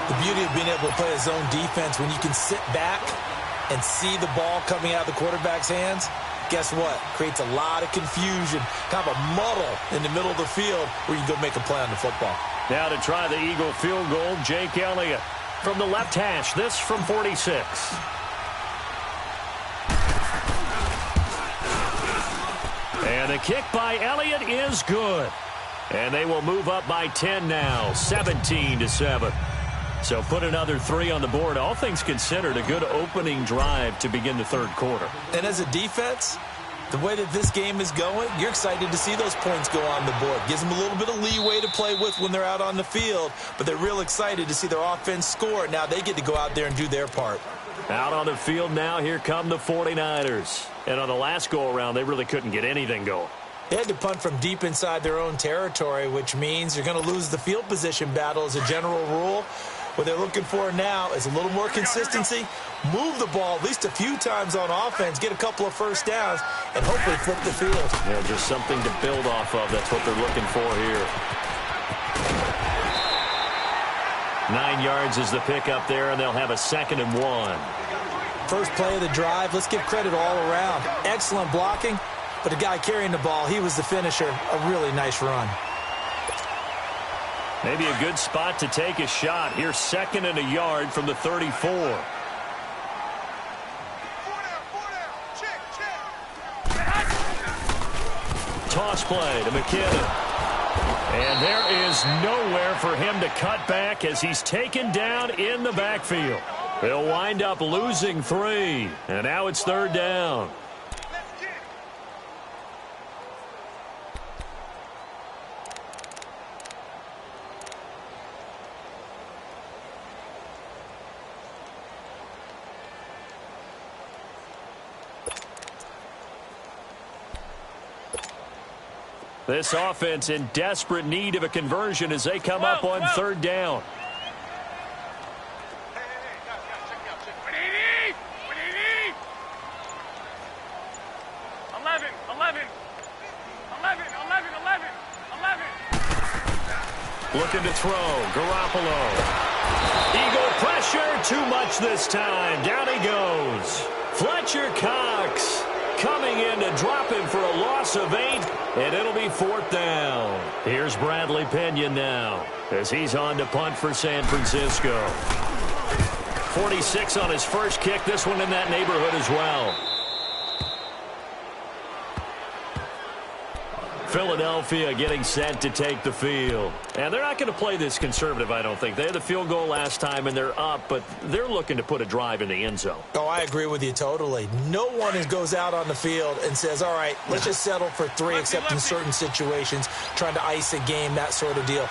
The beauty of being able to play a zone defense when you can sit back and see the ball coming out of the quarterback's hands, guess what? Creates a lot of confusion, kind of a muddle in the middle of the field where you can go make a play on the football. Now to try the Eagle field goal, Jake Elliott from the left hash. This from 46. And the kick by Elliott is good. And they will move up by 10 now, 17-7. So put another 3 on the board. All things considered, a good opening drive to begin the third quarter. And as a defense, the way that this game is going, you're excited to see those points go on the board. Gives them a little bit of leeway to play with when they're out on the field, but they're real excited to see their offense score. Now they get to go out there and do their part. Out on the field now, here come the 49ers. And on the last go-around, they really couldn't get anything going. They had to punt from deep inside their own territory, which means you're going to lose the field position battle as a general rule. What they're looking for now is a little more consistency, move the ball at least a few times on offense, get a couple of first downs, and hopefully flip the field. Yeah, just something to build off of. That's what they're looking for here. 9 yards is the pickup there, and they'll have a 2nd and 1. First play of the drive, let's give credit all around. Excellent blocking, but the guy carrying the ball, he was the finisher. A really nice run. Maybe a good spot to take a shot. Here's 2nd and a yard from the 34. Toss play to McKinnon. And there is nowhere for him to cut back as he's taken down in the backfield. They'll wind up losing 3. And now it's third down. This offense in desperate need of a conversion as they come up on third down. Looking to throw. Garoppolo. Eagle pressure. Too much this time. Down he goes. Fletcher Cox coming in to drop him for a loss of 8, and it'll be 4th down. Here's Bradley Pinion now as he's on to punt for San Francisco. 46 on his first kick. This one in that neighborhood as well. Philadelphia getting set to take the field. And they're not going to play this conservative, I don't think. They had the field goal last time, and they're up, but they're looking to put a drive in the end zone. Oh, I agree with you totally. No one goes out on the field and says, all right, let's just settle for 3, except in certain situations, trying to ice a game, that sort of deal.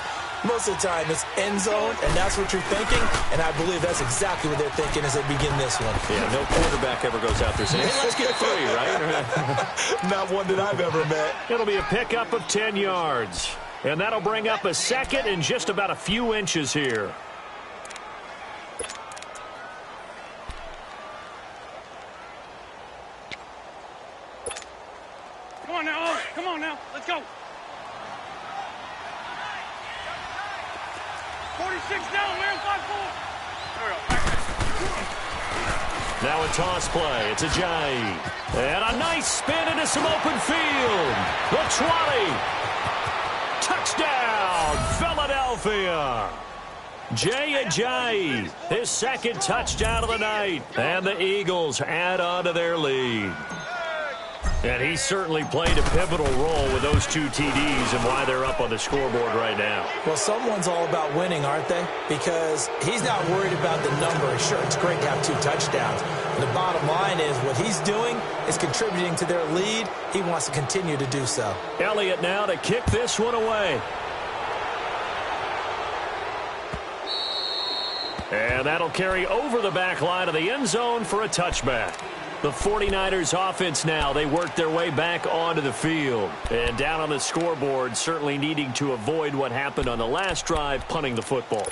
Most of the time, it's end zone, and that's what you're thinking, and I believe that's exactly what they're thinking as they begin this one. Yeah, no quarterback ever goes out there saying, hey, let's get 3, right? Not one that I've ever met. It'll be a pickup of 10 yards, and that'll bring up a 2nd and just about a few inches here. Come on now, Owen. Come on now. Let's go. 46 down, man. 5-4. There we go. Now a toss play. It's Ajayi. And a nice spin into some open field. The 20. Touchdown, Philadelphia. Jay Ajayi, his second touchdown of the night. And the Eagles add on to their lead. And he certainly played a pivotal role with those 2 TDs and why they're up on the scoreboard right now. Well, someone's all about winning, aren't they? Because he's not worried about the number. Sure, it's great to have 2 touchdowns. And the bottom line is what he's doing is contributing to their lead. He wants to continue to do so. Elliott now to kick this one away. And that'll carry over the back line of the end zone for a touchback. The 49ers offense now, they work their way back onto the field. And down on the scoreboard, certainly needing to avoid what happened on the last drive, punting the football.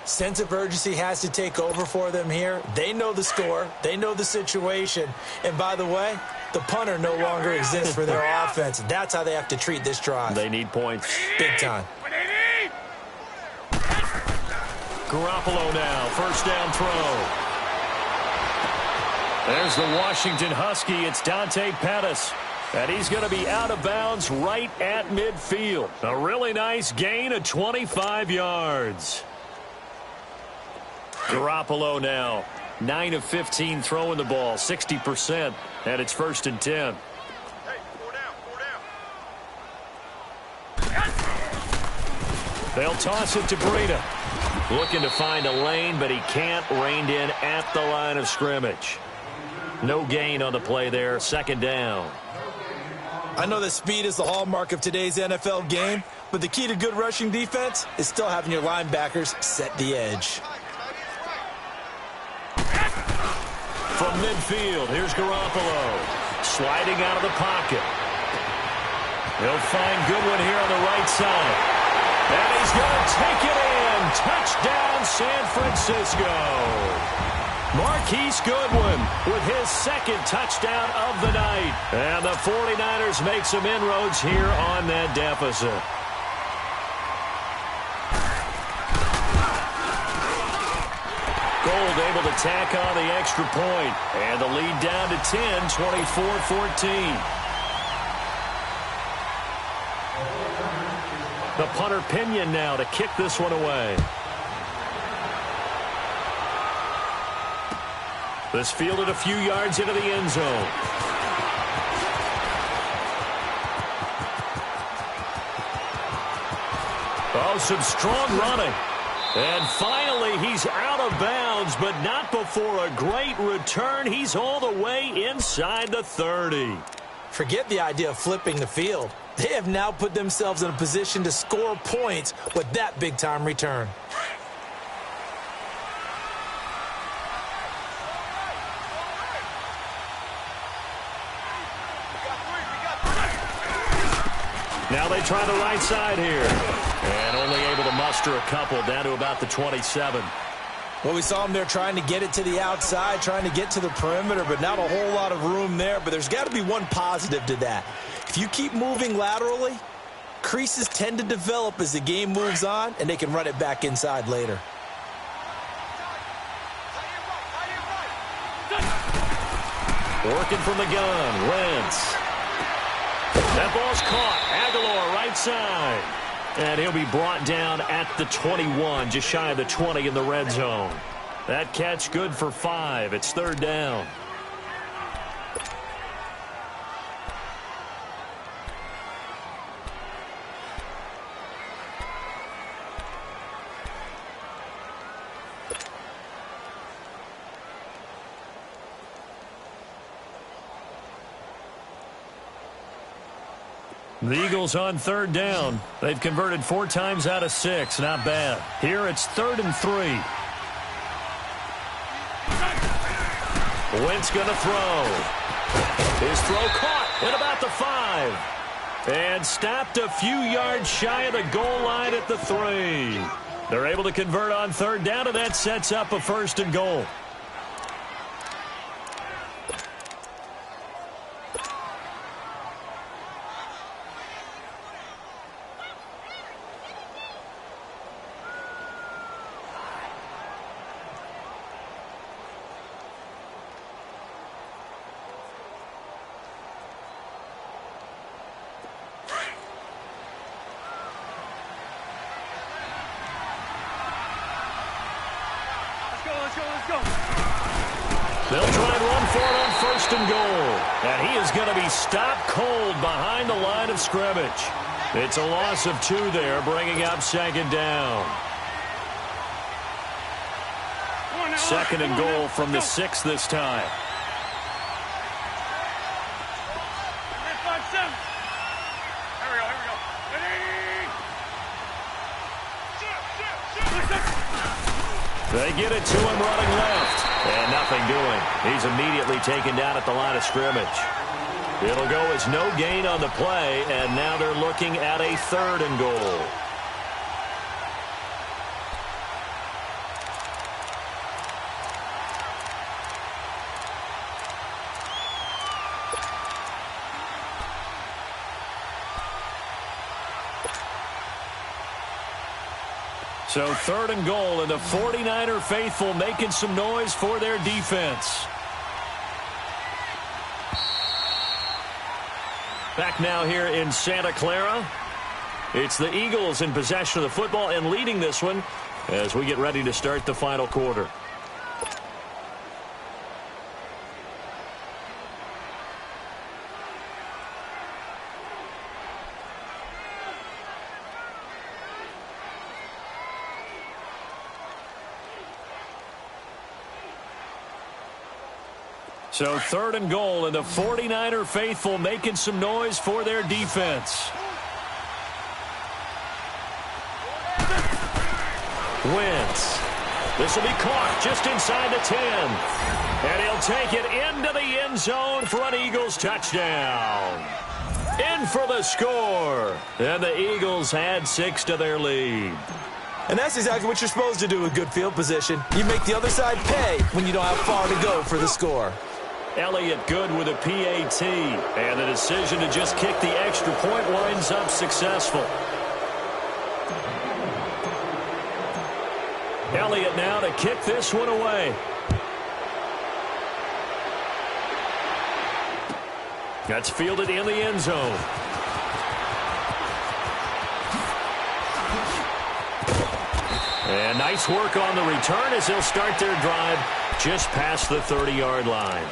Sense of urgency has to take over for them here. They know the score. They know the situation. And by the way, the punter no longer exists for their offense. That's how they have to treat this drive. They need points. Big time. Garoppolo now, first down throw. There's the Washington Husky. It's Dante Pettis. And he's going to be out of bounds right at midfield. A really nice gain of 25 yards. Garoppolo now, 9 of 15 throwing the ball, 60%. And it's 1st and 10. They'll toss it to Breida. Looking to find a lane, but he can't. Reined in at the line of scrimmage. No gain on the play there. 2nd down. I know that speed is the hallmark of today's NFL game, but the key to good rushing defense is still having your linebackers set the edge. From midfield, here's Garoppolo. Sliding out of the pocket. He'll find Goodwin here on the right side. And he's going to take it in. Touchdown, San Francisco. Marquise Goodwin with his 2nd touchdown of the night. And the 49ers make some inroads here on that deficit. Gold able to tack on the extra point. And the lead down to 10, 24-14. The punter Pinion now to kick this one away. This fielded a few yards into the end zone. Oh, some strong running. And finally, he's out of bounds, but not before a great return. He's all the way inside the 30. Forget the idea of flipping the field. They have now put themselves in a position to score points with that big-time return. Now they try the right side here. And only able to muster a couple down to about the 27. Well, we saw them there trying to get it to the outside, trying to get to the perimeter, but not a whole lot of room there. But there's got to be one positive to that. If you keep moving laterally, creases tend to develop as the game moves on, and they can run it back inside later. Working from the gun, Wentz. That ball's caught. Aguilar right side. And he'll be brought down at the 21, just shy of the 20 in the red zone. That catch good for 5. It's 3rd down. The Eagles on 3rd down. They've converted 4 times out of 6. Not bad. Here it's 3rd and 3. Wentz going to throw. His throw caught at about the 5. And stopped a few yards shy of the goal line at the 3. They're able to convert on 3rd down, and that sets up a 1st and goal. They'll try and run for it on 1st and goal. And he is going to be stopped cold behind the line of scrimmage. It's a loss of 2 there, bringing up 2nd down. 2nd and goal from the 6 this time. They get it to him running left. And nothing doing. He's immediately taken down at the line of scrimmage. It'll go as no gain on the play, and now they're looking at a 3rd and goal. So 3rd and goal, and the 49er faithful making some noise for their defense. Back now here in Santa Clara. It's the Eagles in possession of the football and leading this one as we get ready to start the final quarter. So 3rd and goal, and the 49er faithful making some noise for their defense. Wentz. This will be caught just inside the 10. And he'll take it into the end zone for an Eagles touchdown. In for the score. And the Eagles add 6 to their lead. And that's exactly what you're supposed to do with good field position. You make the other side pay when you don't have far to go for the score. Elliott good with a PAT. And the decision to just kick the extra point winds up successful. Elliott now to kick this one away. That's fielded in the end zone. And nice work on the return as they'll start their drive just past the 30-yard line.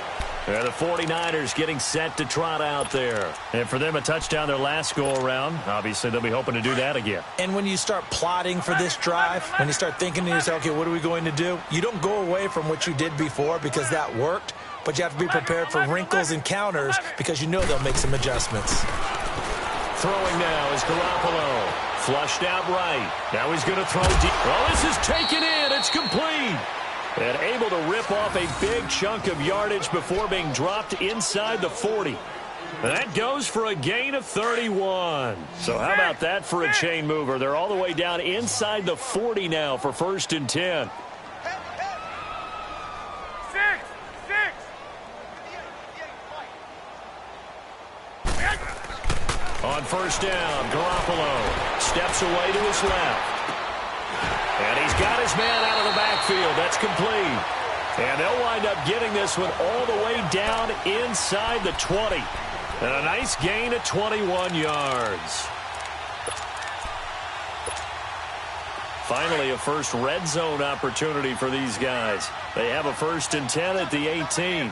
And the 49ers getting set to trot out there. And for them, a touchdown their last go-around. Obviously, they'll be hoping to do that again. And when you start plotting for this drive, when you start thinking to yourself, okay, what are we going to do? You don't go away from what you did before because that worked, but you have to be prepared for wrinkles and counters because you know they'll make some adjustments. Throwing now is Garoppolo. Flushed out right. Now he's going to throw deep. Oh, this is taken in. It's complete. And able to rip off a big chunk of yardage before being dropped inside the 40. And that goes for a gain of 31. So how about that for a chain mover? They're all the way down inside the 40 now for 1st and 10. On 1st down, Garoppolo steps away to his left. And he's got his man out of the backfield. That's complete. And they'll wind up getting this one all the way down inside the 20. And a nice gain of 21 yards. Finally, a first red zone opportunity for these guys. They have a 1st and 10 at the 18.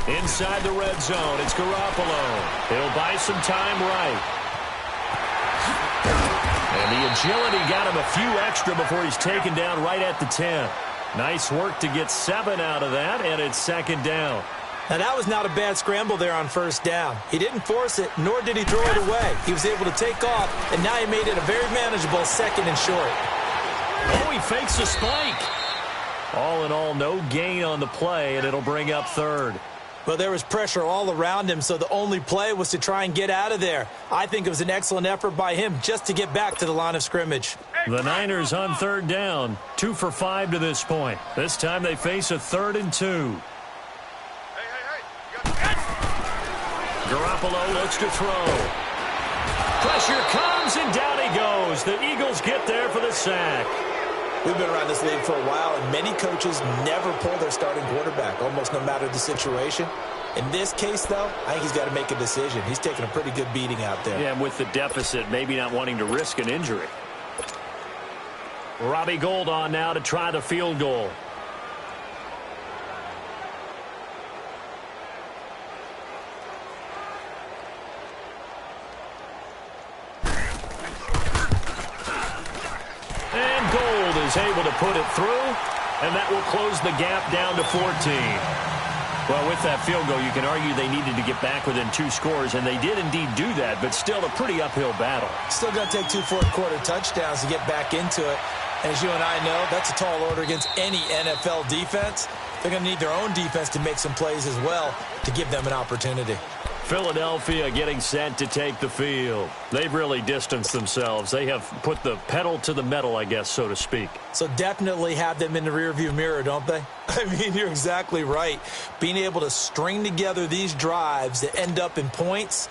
Inside the red zone, it's Garoppolo. He'll buy some time right. And the agility got him a few extra before he's taken down right at the 10. Nice work to get 7 out of that, and it's 2nd down. Now, that was not a bad scramble there on 1st down. He didn't force it, nor did he throw it away. He was able to take off, and now he made it a very manageable 2nd and short. Oh, he fakes a spike. All in all, no gain on the play, and it'll bring up 3rd. Well, there was pressure all around him, so the only play was to try and get out of there. I think it was an excellent effort by him just to get back to the line of scrimmage. The Niners on 3rd down, 2 for 5 to this point. This time they face a 3rd and 2. Garoppolo looks to throw. Pressure comes, and down he goes. The Eagles get there for the sack. We've been around this league for a while, and many coaches never pull their starting quarterback, almost no matter the situation. In this case, though, I think he's got to make a decision. He's taking a pretty good beating out there. Yeah, and with the deficit, maybe not wanting to risk an injury. Robbie Gould on now to try the field goal. And Gould is able to put it through, and that will close the gap down to 14. Well, with that field goal, you can argue they needed to get back within 2 scores, and they did indeed do that, but still a pretty uphill battle. Still got to take 2 fourth-quarter touchdowns to get back into it. And as you and I know, that's a tall order against any NFL defense. They're going to need their own defense to make some plays as well to give them an opportunity. Philadelphia getting set to take the field. They've really distanced themselves. They have put the pedal to the metal, I guess, so to speak. So definitely have them in the rearview mirror, don't they? I mean, you're exactly right. Being able to string together these drives that end up in points,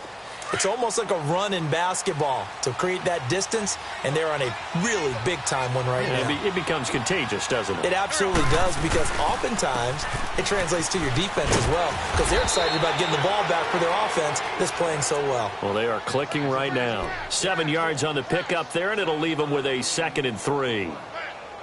it's almost like a run in basketball to create that distance, and they're on a really big-time one right now. It becomes contagious, doesn't it? It absolutely does, because oftentimes it translates to your defense as well, because they're excited about getting the ball back for their offense that's playing so well. Well, they are clicking right now. 7 yards on the pickup there, and it'll leave them with a 2nd and 3.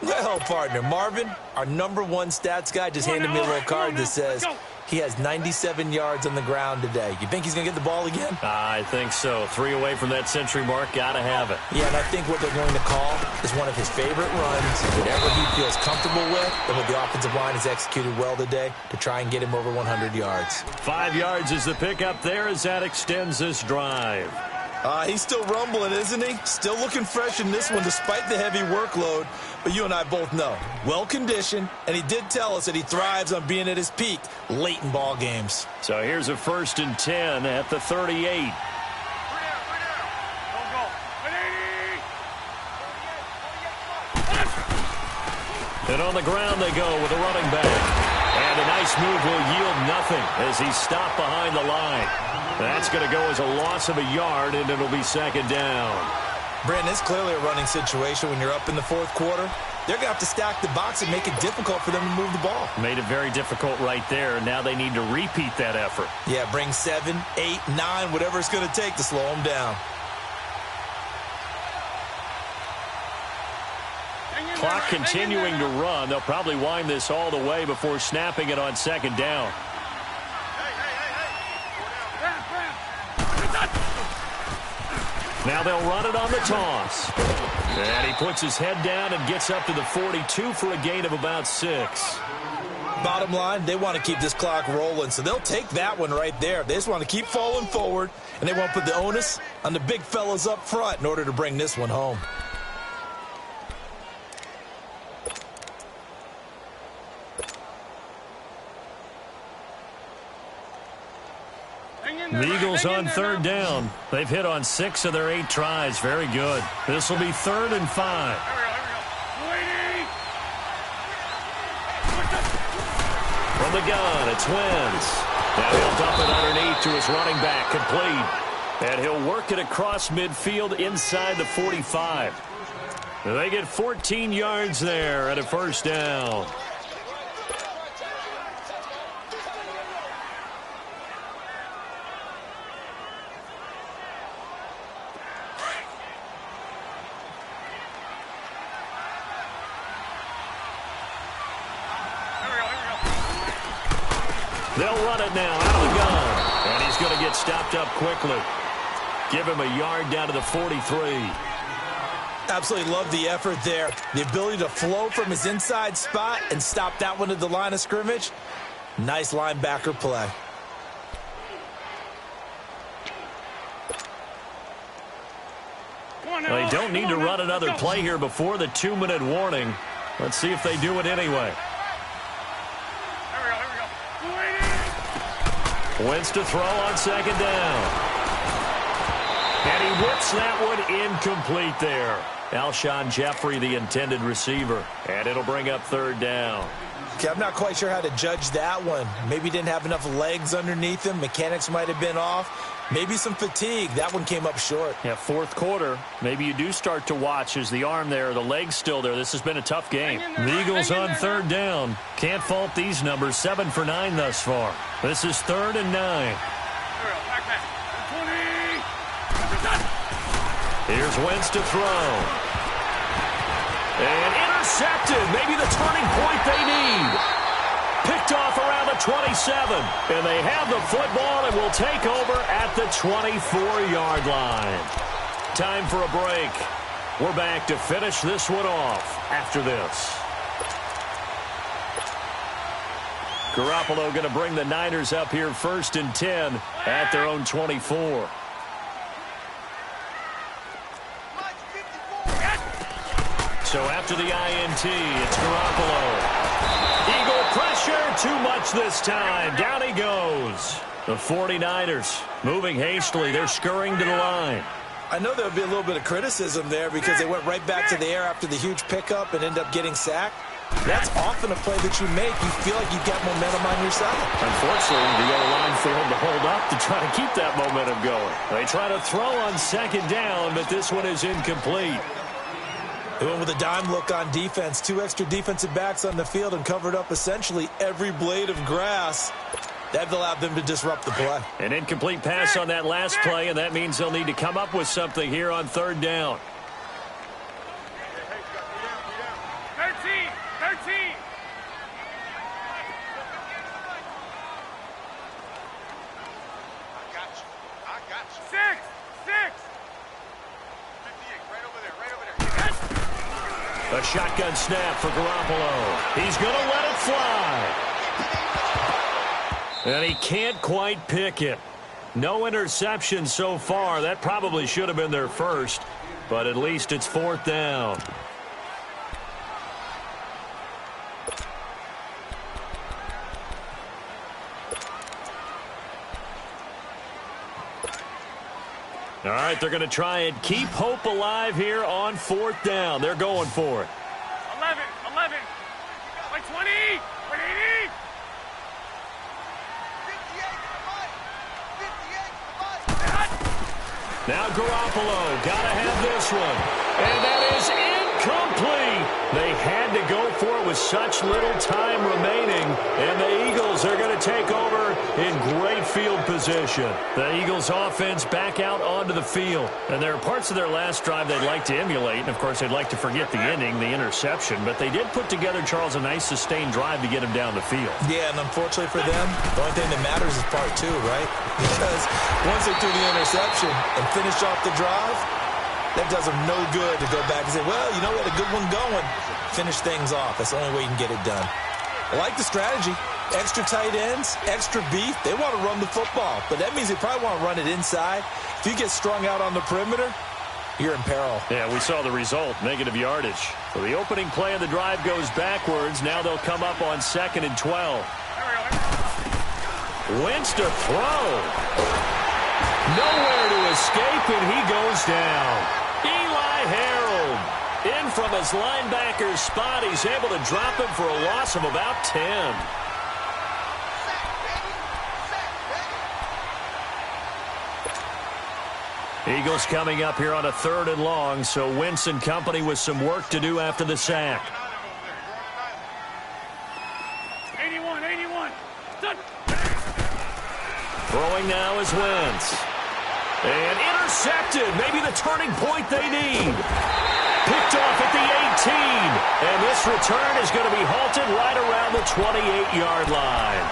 Well, partner, Marvin, our #1 stats guy, just handed me a little card that says he has 97 yards on the ground today. You think he's going to get the ball again? I think so. 3 away from that century mark. Got to have it. Yeah, and I think what they're going to call is one of his favorite runs, whatever he feels comfortable with, and what the offensive line has executed well today to try and get him over 100 yards. 5 yards is the pickup there as that extends this drive. He's still rumbling, isn't he? Still looking fresh in this one despite the heavy workload. But you and I both know, well-conditioned, and he did tell us that he thrives on being at his peak late in ball games. So here's a 1st and 10 at the 38. And on the ground they go with a running back. And a nice move will yield nothing as he's stopped behind the line. That's going to go as a loss of a yard, and it'll be 2nd down. Brandon, it's clearly a running situation when you're up in the 4th quarter. They're going to have to stack the box and make it difficult for them to move the ball. Made it very difficult right there. Now they need to repeat that effort. Yeah, bring 7, 8, 9, whatever it's going to take to slow them down. Clock continuing to run. They'll probably wind this all the way before snapping it on 2nd down. Now they'll run it on the toss. And he puts his head down and gets up to the 42 for a gain of about 6. Bottom line, they want to keep this clock rolling, so they'll take that one right there. They just want to keep falling forward, and they won't put the onus on the big fellas up front in order to bring this one home. The Eagles on 3rd down. They've hit on 6 of their 8 tries. Very good. This will be 3rd and 5. From the gun, it's Wentz. And he'll dump it underneath to his running back, complete. And he'll work it across midfield inside the 45. They get 14 yards there at a 1st down. They'll run it now out of the gun. And he's going to get stopped up quickly. Give him a yard down to the 43. Absolutely love the effort there. The ability to flow from his inside spot and stop that one at the line of scrimmage. Nice linebacker play. They don't need to run another play here before the 2-minute warning. Let's see if they do it anyway. Wentz to throw on 2nd down. And he whips that one incomplete there. Alshon Jeffrey, the intended receiver. And it'll bring up 3rd down. Okay, I'm not quite sure how to judge that one. Maybe he didn't have enough legs underneath him. Mechanics might have been off. Maybe some fatigue. That one came up short. Yeah, 4th quarter. Maybe you do start to watch as the arm there, the leg's still there. This has been a tough game. The Eagles on 3rd down. Can't fault these numbers. 7 for 9 thus far. This is 3rd and 9. Here's Wentz to throw. And intercepted. Maybe the turning point they need. Picked off around the 27. And they have the football and will take over at the 24-yard line. Time for a break. We're back to finish this one off after this. Garoppolo going to bring the Niners up here 1st and 10 at their own 24. So after the INT, it's Garoppolo. Eagle pressure, too much this time. Down he goes. The 49ers moving hastily. They're scurrying to the line. I know there would be a little bit of criticism there because they went right back to the air after the huge pickup and ended up getting sacked. That's often a play that you make. You feel like you've got momentum on your side. Unfortunately, the O-line failed to hold up to try to keep that momentum going. They try to throw on 2nd down, but this one is incomplete. They went with a dime look on defense. 2 extra defensive backs on the field and covered up essentially every blade of grass. That allowed them to disrupt the play. An incomplete pass on that last play, and that means they'll need to come up with something here on 3rd down. 13. I got you. 6. 58, right over there. A shotgun snap for Garoppolo. He's going to let it fly. And he can't quite pick it. No interception so far. That probably should have been their first, but at least it's 4th down. All right, they're going to try and keep hope alive here on 4th down. They're going for it. 11. 20. 80. Now Garoppolo, gotta have this one. And that is incomplete. They had to go for it with such little time remaining. And the Eagles are going to take over in great field position. The Eagles offense back out onto the field. And there are parts of their last drive they'd like to emulate. And, of course, they'd like to forget the ending, the interception. But they did put together, Charles, a nice sustained drive to get him down the field. Yeah, and unfortunately for them, the only thing that matters is part 2, right? Because once they threw the interception and finished off the drive, that does them no good to go back and say, well, you know, we had a good one going. Finish things off. That's the only way you can get it done. I like the strategy. Extra tight ends, extra beef. They want to run the football, but that means they probably want to run it inside. If you get strung out on the perimeter, you're in peril. Yeah, we saw the result, negative yardage. So the opening play of the drive goes backwards. Now they'll come up on 2nd and 12. Wentz to throw. Nowhere to escape, and he goes down. Eli Harold in from his linebacker's spot. He's able to drop him for a loss of about 10. Eagles coming up here on a 3rd and long, so Wentz and company with some work to do after the sack. 81. Throwing now is Wentz. And intercepted. Maybe the turning point they need. Picked off at the 18. And this return is going to be halted right around the 28-yard line.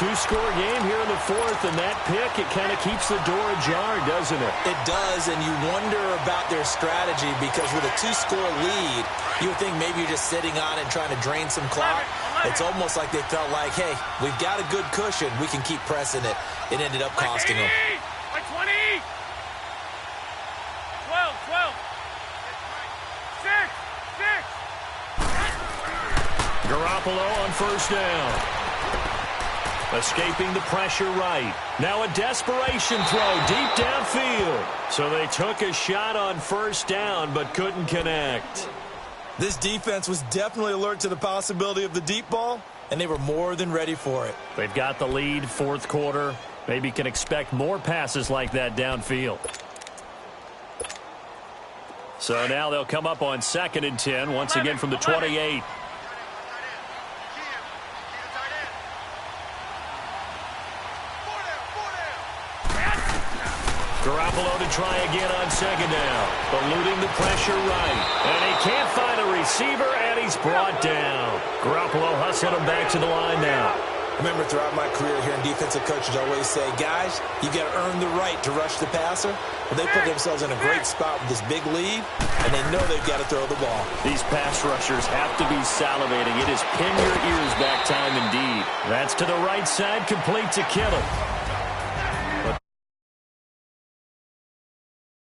2-score game here in the 4th, and that pick, it kind of keeps the door ajar, doesn't it? It does, and you wonder about their strategy because with a 2-score lead, you would think maybe you're just sitting on it and trying to drain some clock. It's almost like they felt like, hey, we've got a good cushion. We can keep pressing it. It ended up costing them. Like 20. 12. 6. Garoppolo on 1st down. Escaping the pressure right. Now a desperation throw deep downfield. So they took a shot on 1st down but couldn't connect. This defense was definitely alert to the possibility of the deep ball, and they were more than ready for it. They've got the lead, 4th quarter. Maybe can expect more passes like that downfield. So now they'll come up on 2nd and 10, once again from the 28. Garoppolo to try again on second down. Eluding the pressure right. And he can't find a receiver, and he's brought down. Garoppolo hustling him back to the line now. Remember, throughout my career here in defensive coaches always say, guys, you got to earn the right to rush the passer. Well, they put themselves in a great spot with this big lead, and they know they've got to throw the ball. These pass rushers have to be salivating. It is pin your ears back time indeed. That's to the right side, complete to Kittle.